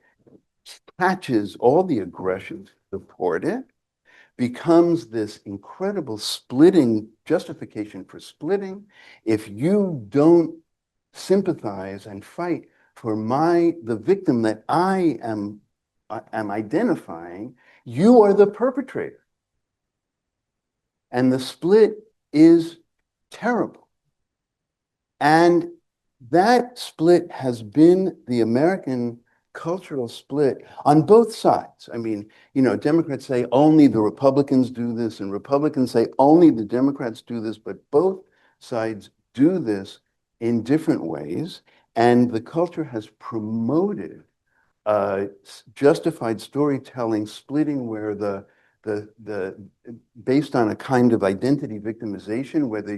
catches all the aggression toward it, becomes this incredible splitting, justification for splitting. If you don't sympathize and fight for the victim that I am identifying, you are the perpetrator. And the split is terrible. And that split has been the American cultural split on both sides. I mean, Democrats say only the Republicans do this, and Republicans say only the Democrats do this, but both sides do this in different ways. And the culture has promoted justified storytelling, splitting where the based on a kind of identity victimization, whether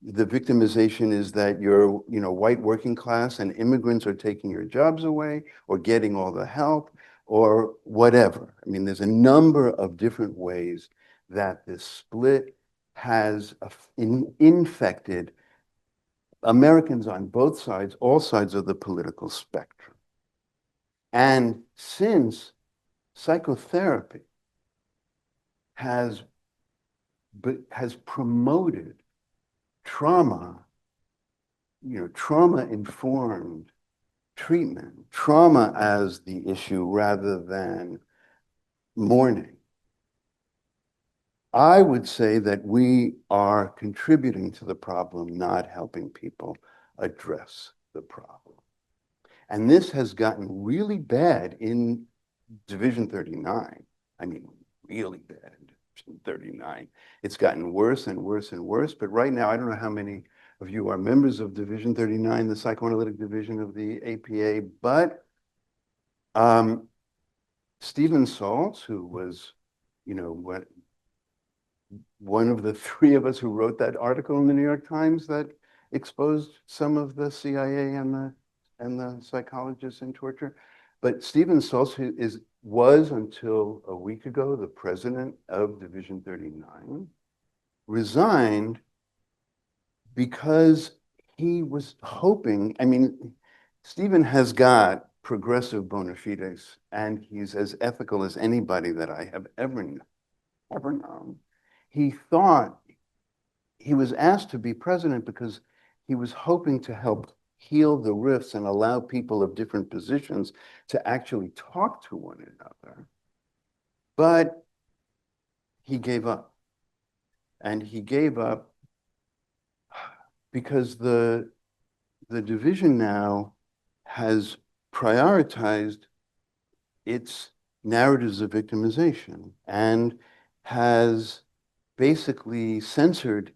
the victimization is that you're white working class and immigrants are taking your jobs away or getting all the help or whatever. I mean, there's a number of different ways that this split has infected Americans on both sides, all sides of the political spectrum. And since psychotherapy has promoted trauma, trauma-informed treatment, trauma as the issue rather than mourning, I would say that we are contributing to the problem, not helping people address the problem. And this has gotten really bad in Division 39. I mean, really bad in Division 39. It's gotten worse and worse and worse. But right now, I don't know how many of you are members of Division 39, the psychoanalytic division of the APA, but Stephen Saltz, who was, one of the three of us who wrote that article in the New York Times that exposed some of the CIA and the psychologists in torture. But Stephen Saltz, who was until a week ago the president of Division 39, resigned because he was hoping, I mean, Stephen has got progressive bona fides, and he's as ethical as anybody that I have ever known. He thought he was asked to be president because he was hoping to help heal the rifts and allow people of different positions to actually talk to one another. But he gave up. And he gave up because the division now has prioritized its narratives of victimization and has basically censored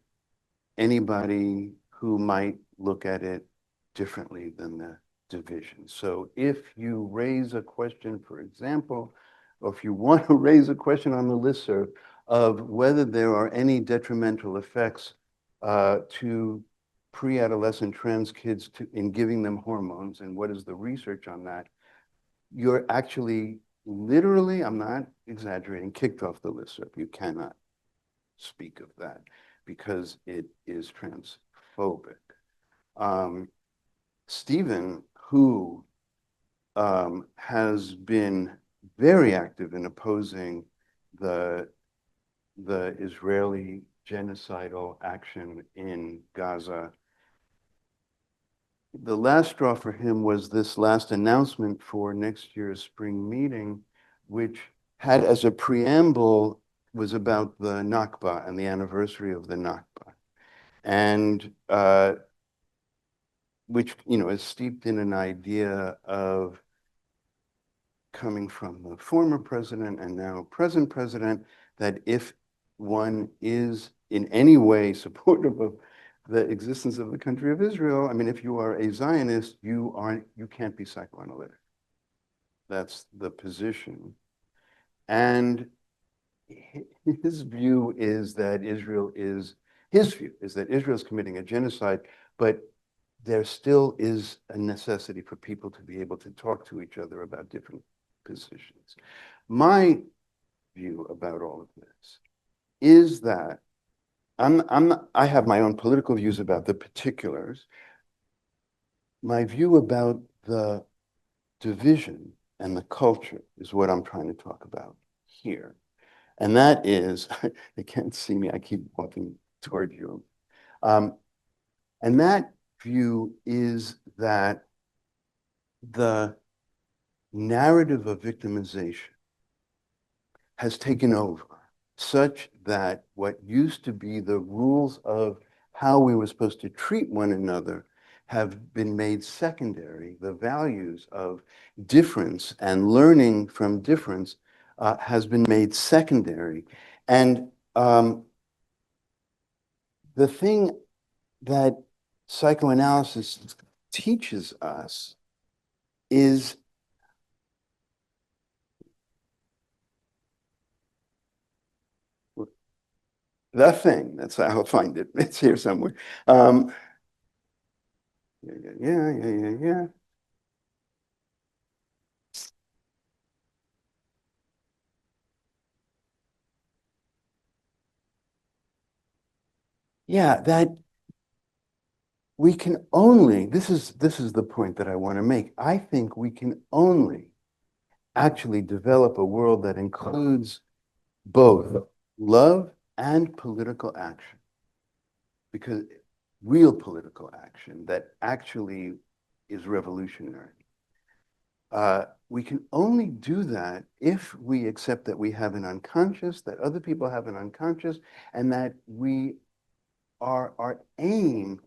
anybody who might look at it differently than the division. So if you raise a question, for example, or if you want to raise a question on the listserv of whether there are any detrimental effects to pre-adolescent trans kids in giving them hormones, and what is the research on that, you're actually literally, I'm not exaggerating, kicked off the listserv. You cannot speak of that because it is transphobic. Stephen, who has been very active in opposing the Israeli genocidal action in Gaza, the last straw for him was this last announcement for next year's spring meeting, which had as a preamble was about the Nakba and the anniversary of the Nakba, and which is steeped in an idea of coming from the former president and now present president, that if one is in any way supportive of the existence of the country of Israel, I mean, if you are a Zionist, you can't be psychoanalytic. That's the position. And his view is that Israel is committing a genocide, but there still is a necessity for people to be able to talk to each other about different positions. My view about all of this is that I have my own political views about the particulars. My view about the division and the culture is what I'm trying to talk about here. And that is, they can't see me, I keep walking toward you. And that view is that the narrative of victimization has taken over, such that what used to be the rules of how we were supposed to treat one another have been made secondary. The values of difference and learning from difference has been made secondary. And the thing that psychoanalysis teaches us is the thing. That's how I'll find it. It's here somewhere. Yeah. Yeah, that we can only, this is the point that I want to make. I think we can only actually develop a world that includes both love and political action. Because real political action that actually is revolutionary. We can only do that if we accept that we have an unconscious, that other people have an unconscious, and that our aim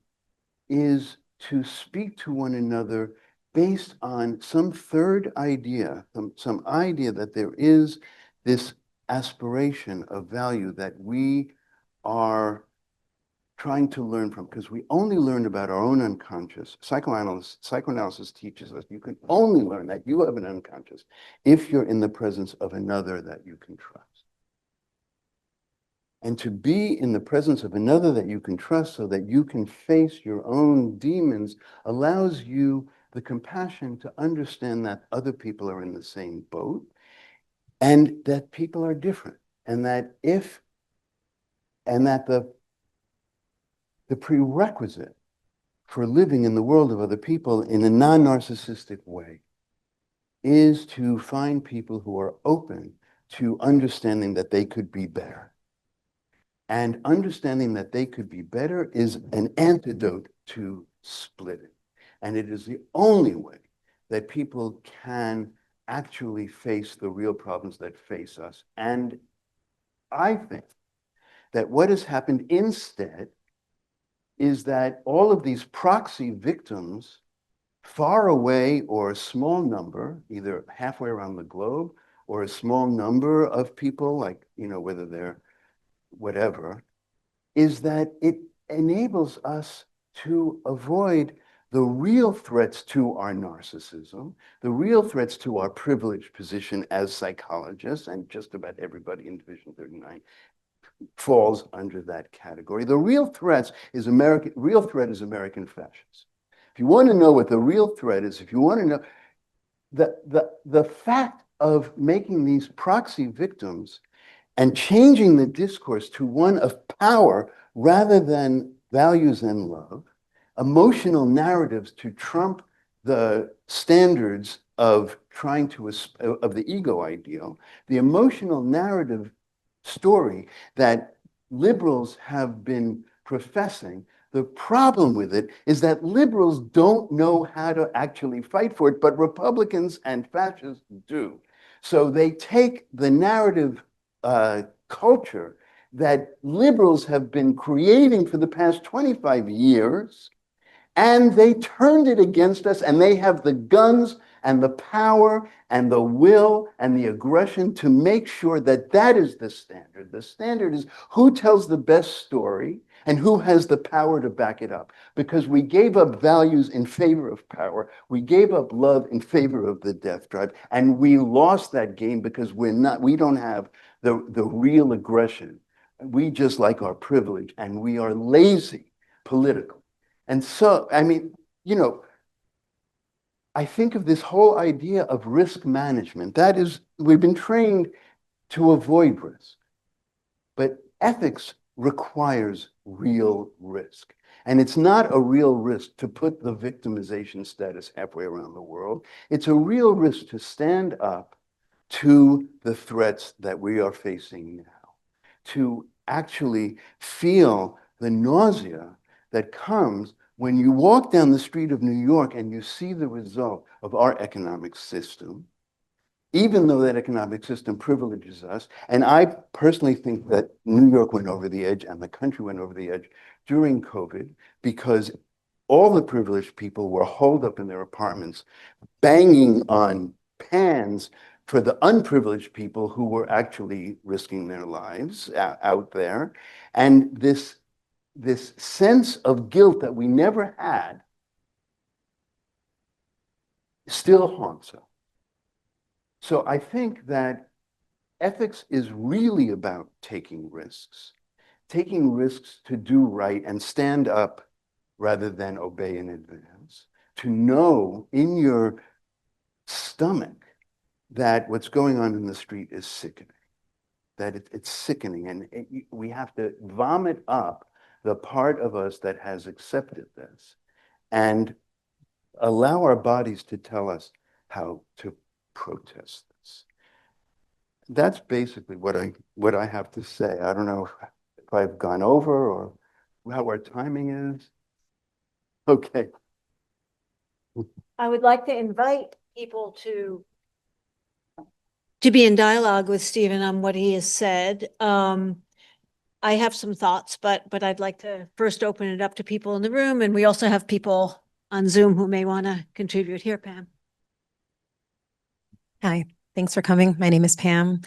is to speak to one another based on some third idea, some idea that there is this aspiration of value that we are trying to learn from, because we only learn about our own unconscious. Psychoanalysis teaches us you can only learn that you have an unconscious if you're in the presence of another that you can trust. And to be in the presence of another that you can trust so that you can face your own demons allows you the compassion to understand that other people are in the same boat and that people are different, and that the prerequisite for living in the world of other people in a non-narcissistic way is to find people who are open to understanding that they could be better. And understanding that they could be better is an antidote to splitting. And it is the only way that people can actually face the real problems that face us. And I think that what has happened instead is that all of these proxy victims, far away or a small number, either halfway around the globe or a small number of people, like, whether they're whatever, is that it enables us to avoid the real threats to our narcissism, the real threats to our privileged position as psychologists, and just about everybody in Division 39 falls under that category. The real threat is American fascism. If you want to know what the real threat is, if you want to know the fact of making these proxy victims and changing the discourse to one of power rather than values and love, emotional narratives to trump the standards of trying to, of the ego ideal, the emotional narrative story that liberals have been professing. The problem with it is that liberals don't know how to actually fight for it, but Republicans and fascists do. So they take the narrative culture that liberals have been creating for the past 25 years, and they turned it against us, and they have the guns and the power and the will and the aggression to make sure that that is the standard. The standard is who tells the best story and who has the power to back it up. Because we gave up values in favor of power. We gave up love in favor of the death drive. And we lost that game because we don't have the real aggression. We just like our privilege, and we are lazy politically. And so, I mean, you know, I think of this whole idea of risk management. That is, we've been trained to avoid risk, but ethics requires real risk. And it's not a real risk to put the victimization status halfway around the world. It's a real risk to stand up to the threats that we are facing now, to actually feel the nausea that comes when you walk down the street of New York and you see the result of our economic system, even though that economic system privileges us. And I personally think that New York went over the edge and the country went over the edge during COVID because all the privileged people were holed up in their apartments, banging on pans for the unprivileged people who were actually risking their lives out there. And this sense of guilt that we never had still haunts us. So I think that ethics is really about taking risks to do right and stand up rather than obey in advance, to know in your stomach that what's going on in the street is sickening, that it's sickening, and we have to vomit up the part of us that has accepted this and allow our bodies to tell us how to protest this. That's basically what I have to say. I don't know if I've gone over or how our timing is. Okay. I would like to invite people to be in dialogue with Stephen on what he has said. I have some thoughts, but I'd like to first open it up to people in the room, and we also have people on Zoom who may want to contribute. Here, Pam. Hi, thanks for coming. My name is Pam.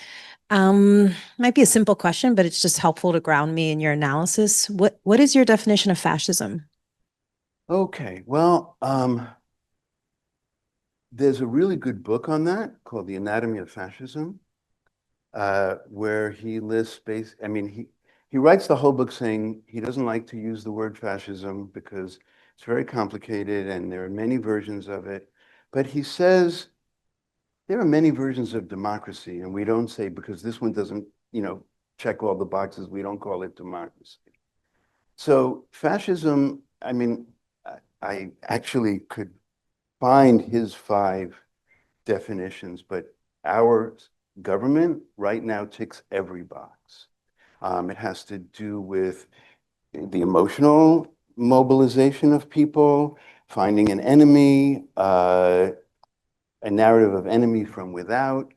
Might be a simple question, but it's just helpful to ground me in your analysis. What is your definition of fascism? Okay, well, there's a really good book on that called The Anatomy of Fascism, where he lists he writes the whole book saying he doesn't like to use the word fascism because it's very complicated and there are many versions of it. But he says there are many versions of democracy, and we don't say because this one doesn't, check all the boxes, we don't call it democracy. So fascism, I actually could find his 5 definitions, but our government right now ticks every box. It has to do with the emotional mobilization of people, finding an enemy, a narrative of enemy from without.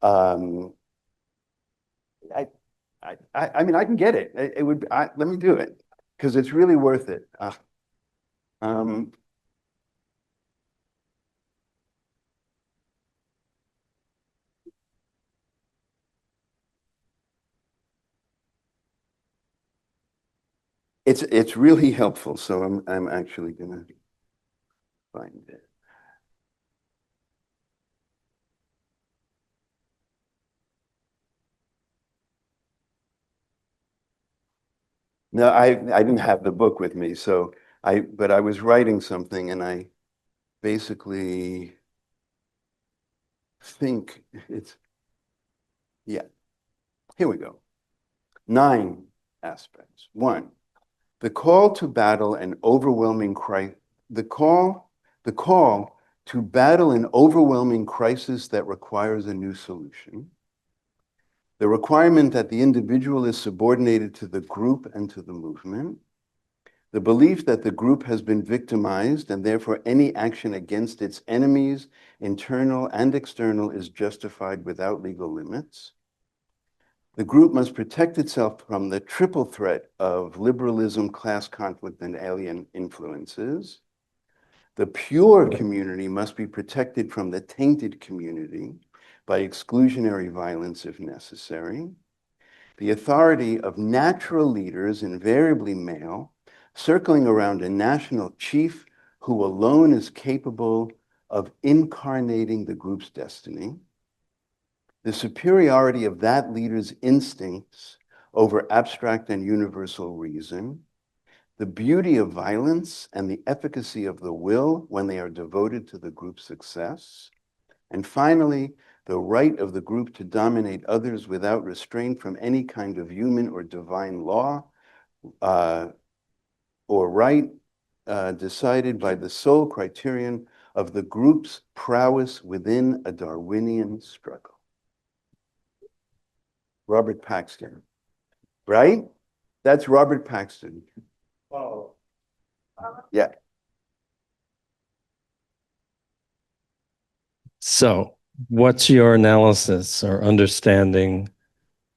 I can get it. Let me do it because it's really worth it. It's really helpful, so I'm actually gonna find it. No, I didn't have the book with me, so but I was writing something and I basically think yeah, here we go. 9 aspects. 1, the call to battle an overwhelming the call to battle an overwhelming crisis that requires a new solution. The requirement that the individual is subordinated to the group and to the movement. The belief that the group has been victimized and therefore any action against its enemies, internal and external, is justified without legal limits. The group must protect itself from the triple threat of liberalism, class conflict, and alien influences. The pure community must be protected from the tainted community by exclusionary violence if necessary. The authority of natural leaders, invariably male, circling around a national chief who alone is capable of incarnating the group's destiny. The superiority of that leader's instincts over abstract and universal reason. The beauty of violence and the efficacy of the will when they are devoted to the group's success. And finally, the right of the group to dominate others without restraint from any kind of human or divine law or right decided by the sole criterion of the group's prowess within a Darwinian struggle. Robert Paxton, right? That's Robert Paxton. Oh. Yeah. So, what's your analysis or understanding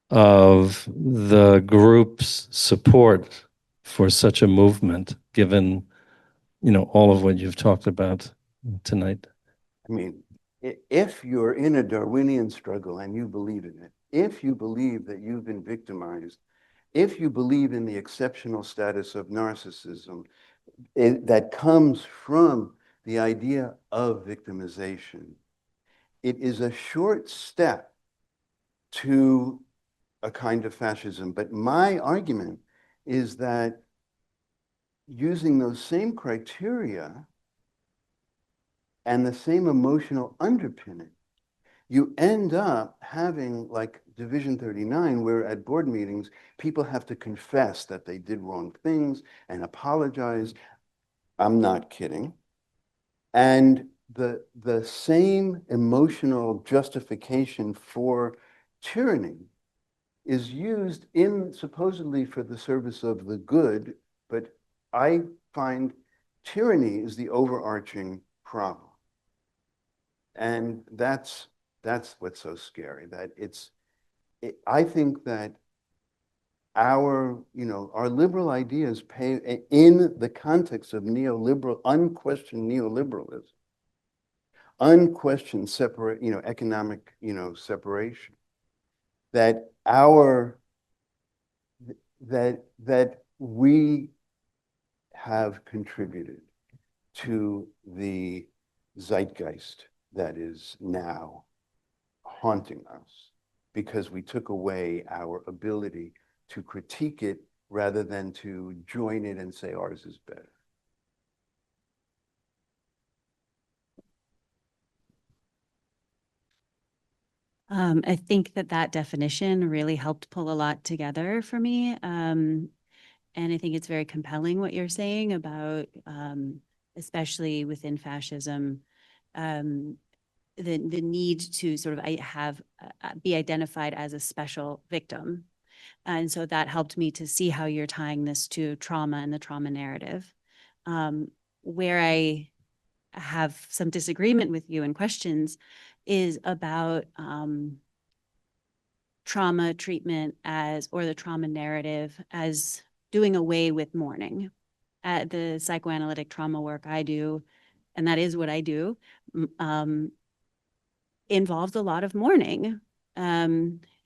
of the group's support for such a movement, given, all of what you've talked about tonight? I mean, if you're in a Darwinian struggle and you believe in it, if you believe that you've been victimized, if you believe in the exceptional status of narcissism that comes from the idea of victimization, it is a short step to a kind of fascism. But my argument is that using those same criteria and the same emotional underpinning, you end up having like Division 39, where at board meetings, people have to confess that they did wrong things and apologize. I'm not kidding. And the same emotional justification for tyranny is used in supposedly for the service of the good, but I find tyranny is the overarching problem. And that's what's so scary, that I think that our liberal ideas pay in the context of neoliberal, unquestioned neoliberalism, unquestioned economic, separation, that that we have contributed to the zeitgeist that is now haunting us, because we took away our ability to critique it rather than to join it and say ours is better. I think that definition really helped pull a lot together for me. And I think it's very compelling what you're saying about, especially within fascism, the need to sort of be identified as a special victim. And so that helped me to see how you're tying this to trauma and the trauma narrative. Where I have some disagreement with you and questions is about trauma treatment or the trauma narrative as doing away with mourning. The psychoanalytic trauma work I do, and that is what I do, involves a lot of mourning.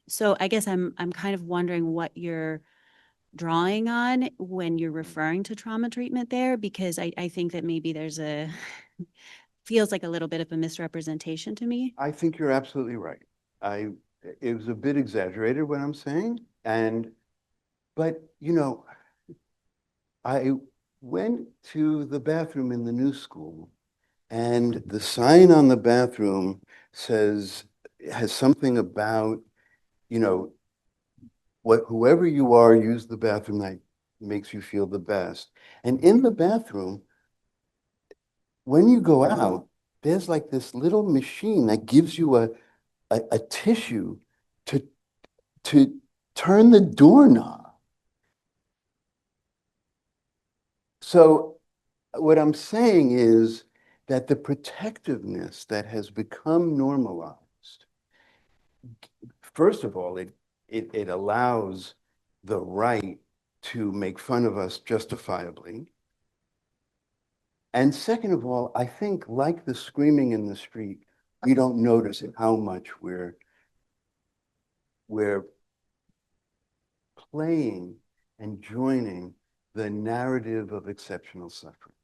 So I guess I'm kind of wondering what your drawing on when you're referring to trauma treatment there, because I think that maybe there's feels like a little bit of a misrepresentation to me. I think you're absolutely right. It was a bit exaggerated what I'm saying, but I went to the bathroom in the new school, and the sign on the bathroom has something about, whoever you are, use the bathroom that makes you feel the best. And in the bathroom, when you go out, there's like this little machine that gives you a tissue to turn the doorknob. So what I'm saying is that the protectiveness that has become normalized, first of all, it allows the right to make fun of us justifiably. And second of all, I think like the screaming in the street, we don't notice how much we're playing and joining the narrative of exceptional suffering.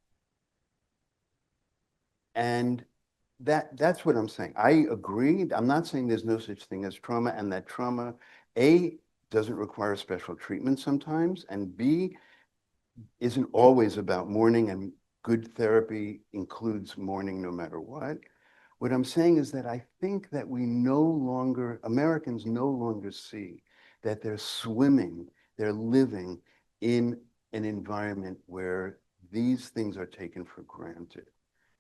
And that's what I'm saying. I agree. I'm not saying there's no such thing as trauma, and that trauma, A, doesn't require special treatment sometimes, and B, isn't always about mourning, and good therapy includes mourning no matter what. What I'm saying is that I think that Americans no longer see that they're swimming, they're living in an environment where these things are taken for granted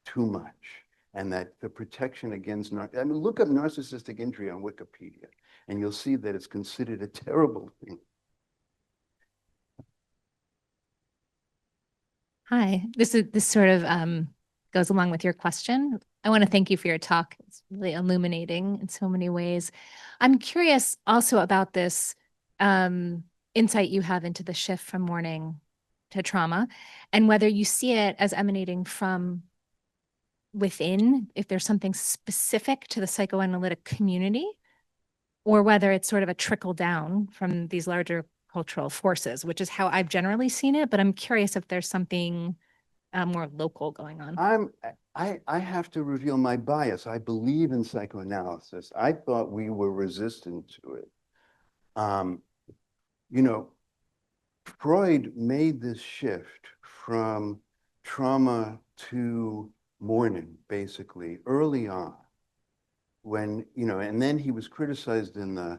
too much. And that the protection against, look up narcissistic injury on Wikipedia, and you'll see that it's considered a terrible thing. Hi, this sort of goes along with your question. I want to thank you for your talk. It's really illuminating in so many ways. I'm curious also about this insight you have into the shift from mourning to trauma, and whether you see it as emanating from within, if there's something specific to the psychoanalytic community, or whether it's sort of a trickle down from these larger cultural forces, which is how I've generally seen it. But I'm curious if there's something more local going on. I have to reveal my bias. I believe in psychoanalysis. I thought we were resistant to it. Freud made this shift from trauma to mourning, basically, early on. When, and then he was criticized in the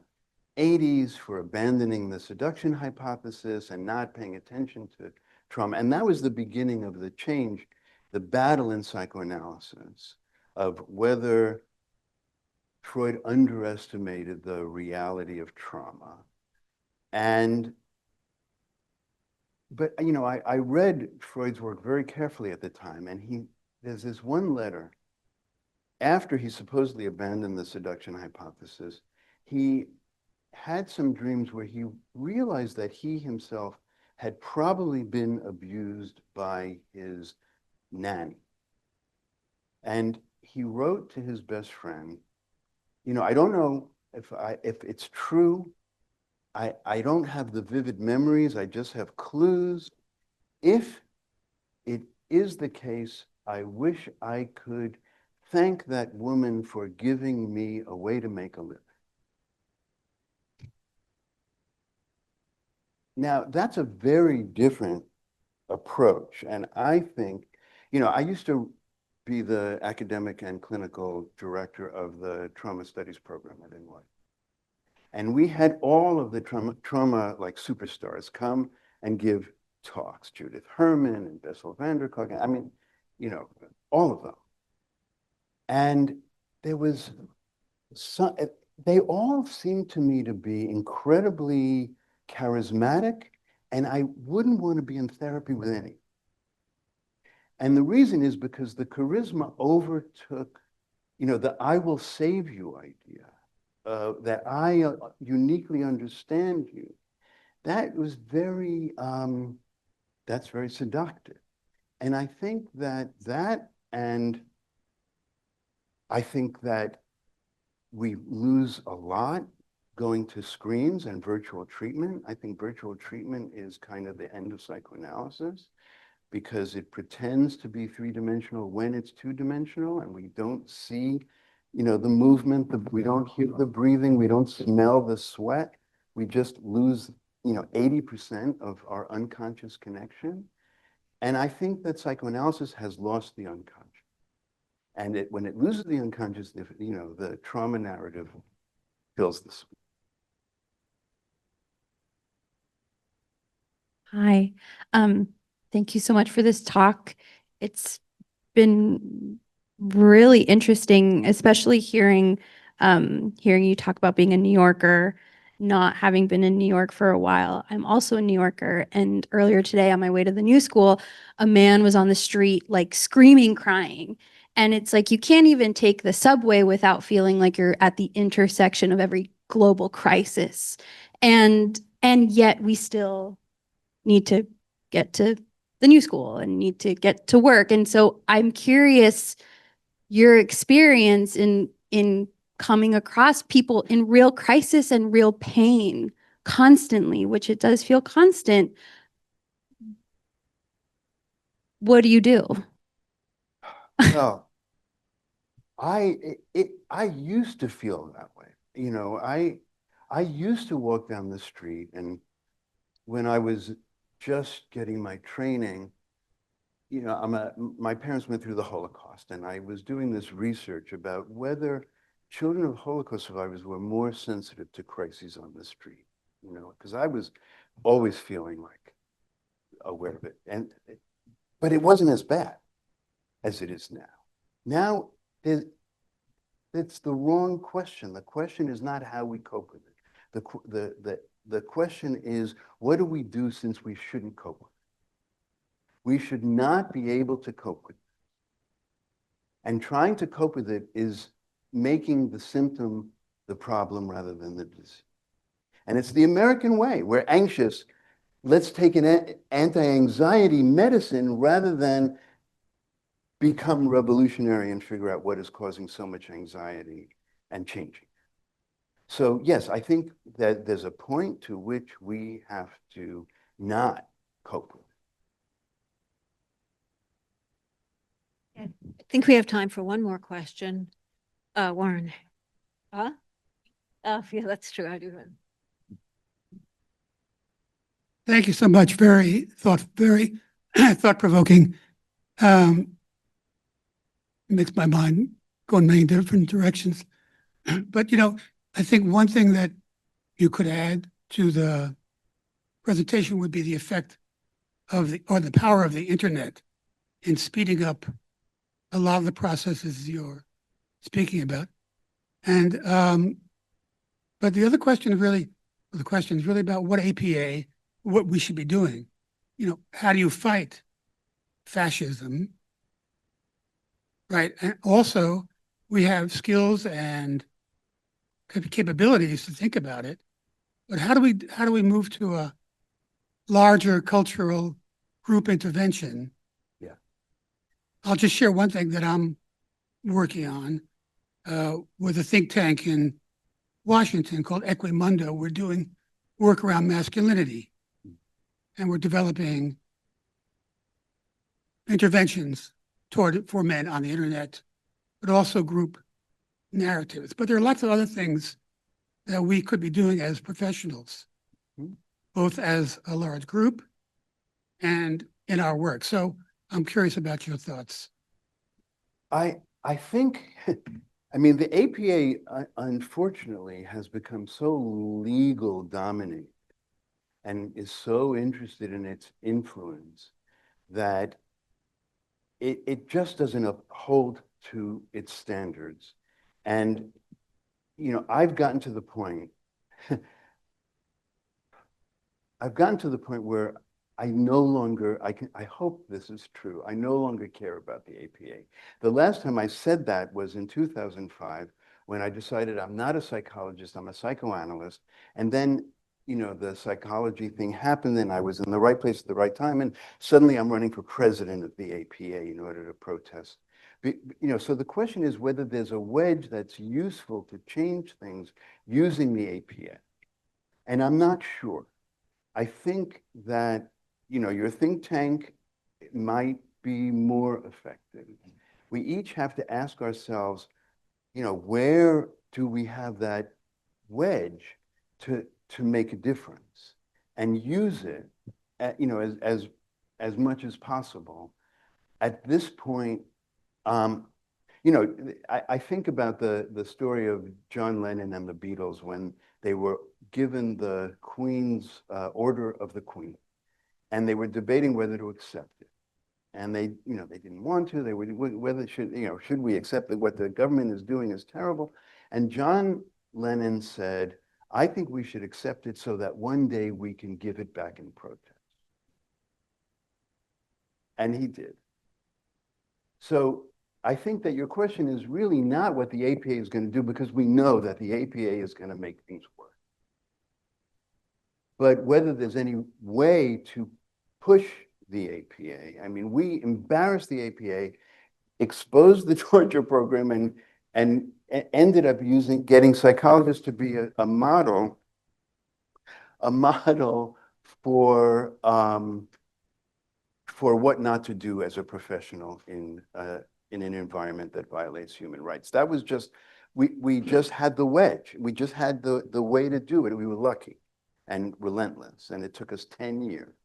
80s for abandoning the seduction hypothesis and not paying attention to trauma. And that was the beginning of the change, the battle in psychoanalysis of whether Freud underestimated the reality of trauma. But I read Freud's work very carefully at the time, and there's this one letter after he supposedly abandoned the seduction hypothesis. He had some dreams where he realized that he himself had probably been abused by his nanny. And he wrote to his best friend, I don't know if it's true. I don't have the vivid memories. I just have clues. If it is the case, I wish I could thank that woman for giving me a way to make a living. Now, that's a very different approach. And I think, I used to be the academic and clinical director of the trauma studies program at NY. And we had all of the trauma like superstars come and give talks, Judith Herman and Bessel van der Kolk, all of them. And there was they all seemed to me to be incredibly charismatic, and I wouldn't want to be in therapy with any. And the reason is because the charisma overtook, the I will save you idea, that I uniquely understand you. That was that's very seductive. And I think and I think that we lose a lot going to screens and virtual treatment. I think virtual treatment is kind of the end of psychoanalysis because it pretends to be three-dimensional when it's two-dimensional, and we don't see, you know, the movement, we don't hear the breathing, we don't smell the sweat. We just lose, you know, 80% of our unconscious connection. And I think that psychoanalysis has lost the unconscious. And when it loses the unconscious, you know, the trauma narrative fills the space. Hi, thank you so much for this talk. It's been really interesting, especially hearing you talk about being a New Yorker, not having been in New York for a while. I'm also a New Yorker, and earlier today on my way to the new school, a man was on the street like screaming, crying. And it's like you can't even take the subway without feeling like you're at the intersection of every global crisis. And yet we still need to get to the new school and need to get to work. And so I'm curious your experience in coming across people in real crisis and real pain constantly, which it does feel constant. What do you do? Well, I used to feel that way. You know, I used to walk down the street, and when I was just getting my training, you know, my parents went through the Holocaust, and I was doing this research about whether children of Holocaust survivors were more sensitive to crises on the street, you know, because I was always feeling like aware of it. But it wasn't as bad as it is now. Now, it's the wrong question. The question is not how we cope with it. The question is, what do we do since we shouldn't cope with it? We should not be able to cope with it. And trying to cope with it is making the symptom the problem rather than the disease. And it's the American way. We're anxious. Let's take an anti-anxiety medicine rather than become revolutionary and figure out what is causing so much anxiety and changing. So yes, I think that there's a point to which we have to not cope with it. I think we have time for one more question. Warren. Huh? Oh, yeah, that's true. I do. Thank you so much. Very thought-provoking. Makes my mind go in many different directions. But, you know, I think one thing that you could add to the presentation would be the effect of the power of the internet in speeding up a lot of the processes you're speaking about. And, but the other question is really, about what APA, what we should be doing. You know, how do you fight fascism? Right. And also, we have skills and capabilities to think about it. But how do we move to a larger cultural group intervention? Yeah. I'll just share one thing that I'm working on with a think tank in Washington called Equimundo. We're doing work around masculinity, and we're developing interventions for men on the internet, but also group narratives. But there are lots of other things that we could be doing as professionals, both as a large group and in our work. So I'm curious about your thoughts. I think, I mean, the APA, unfortunately, has become so legal dominated and is so interested in its influence that it just doesn't uphold to its standards. And, you know, I've gotten to the point where I no longer, I hope this is true, I no longer care about the APA. The last time I said that was in 2005, when I decided I'm not a psychologist, I'm a psychoanalyst. And then, you know, the psychology thing happened and I was in the right place at the right time. And suddenly I'm running for president of the APA in order to protest. You know, so the question is whether there's a wedge that's useful to change things using the APA. And I'm not sure. I think that, you know, your think tank might be more effective. We each have to ask ourselves, you know, where do we have that wedge to make a difference and use it, you know, as much as possible. At this point, you know, I think about the story of John Lennon and the Beatles when they were given the Queen's Order of the Queen, and they were debating whether to accept it. And they, you know, they didn't want to. They were whether should we accept that what the government is doing is terrible? And John Lennon said, "I think we should accept it so that one day we can give it back in protest." And he did. So I think that your question is really not what the APA is going to do, because we know that the APA is going to make things worse. But whether there's any way to push the APA. I mean, we embarrassed the APA, exposed the torture program, and ended up getting psychologists to be a model for what not to do as a professional in an environment that violates human rights. That was just, we just had the wedge. We just had the way to do it. We were lucky and relentless, and it took us 10 years.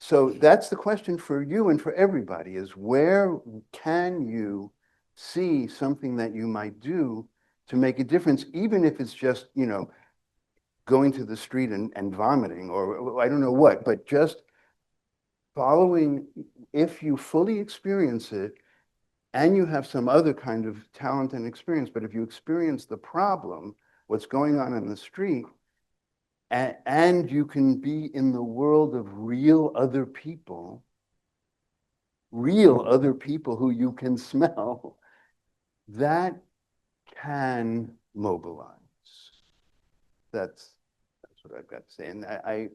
So that's the question for you and for everybody, is where can you see something that you might do to make a difference, even if it's just, you know, going to the street and vomiting, or I don't know what, but just following, if you fully experience it and you have some other kind of talent and experience, but if you experience the problem, what's going on in the street, and you can be in the world of real other people who you can smell, that can mobilize. That's what I've got to say. And I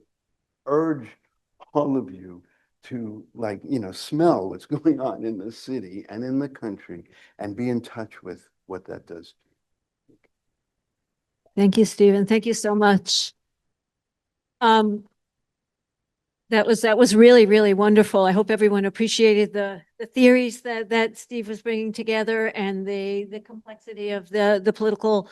urge all of you to, like, you know, smell what's going on in the city and in the country and be in touch with what that does to you. Thank you, Stephen. Thank you so much. That was really, really wonderful. I hope everyone appreciated the theories that Steve was bringing together, and the complexity of the political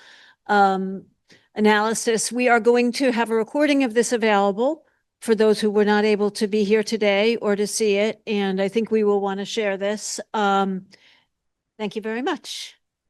analysis. We are going to have a recording of this available for those who were not able to be here today or to see it, and I think we will want to share this. Thank you very much.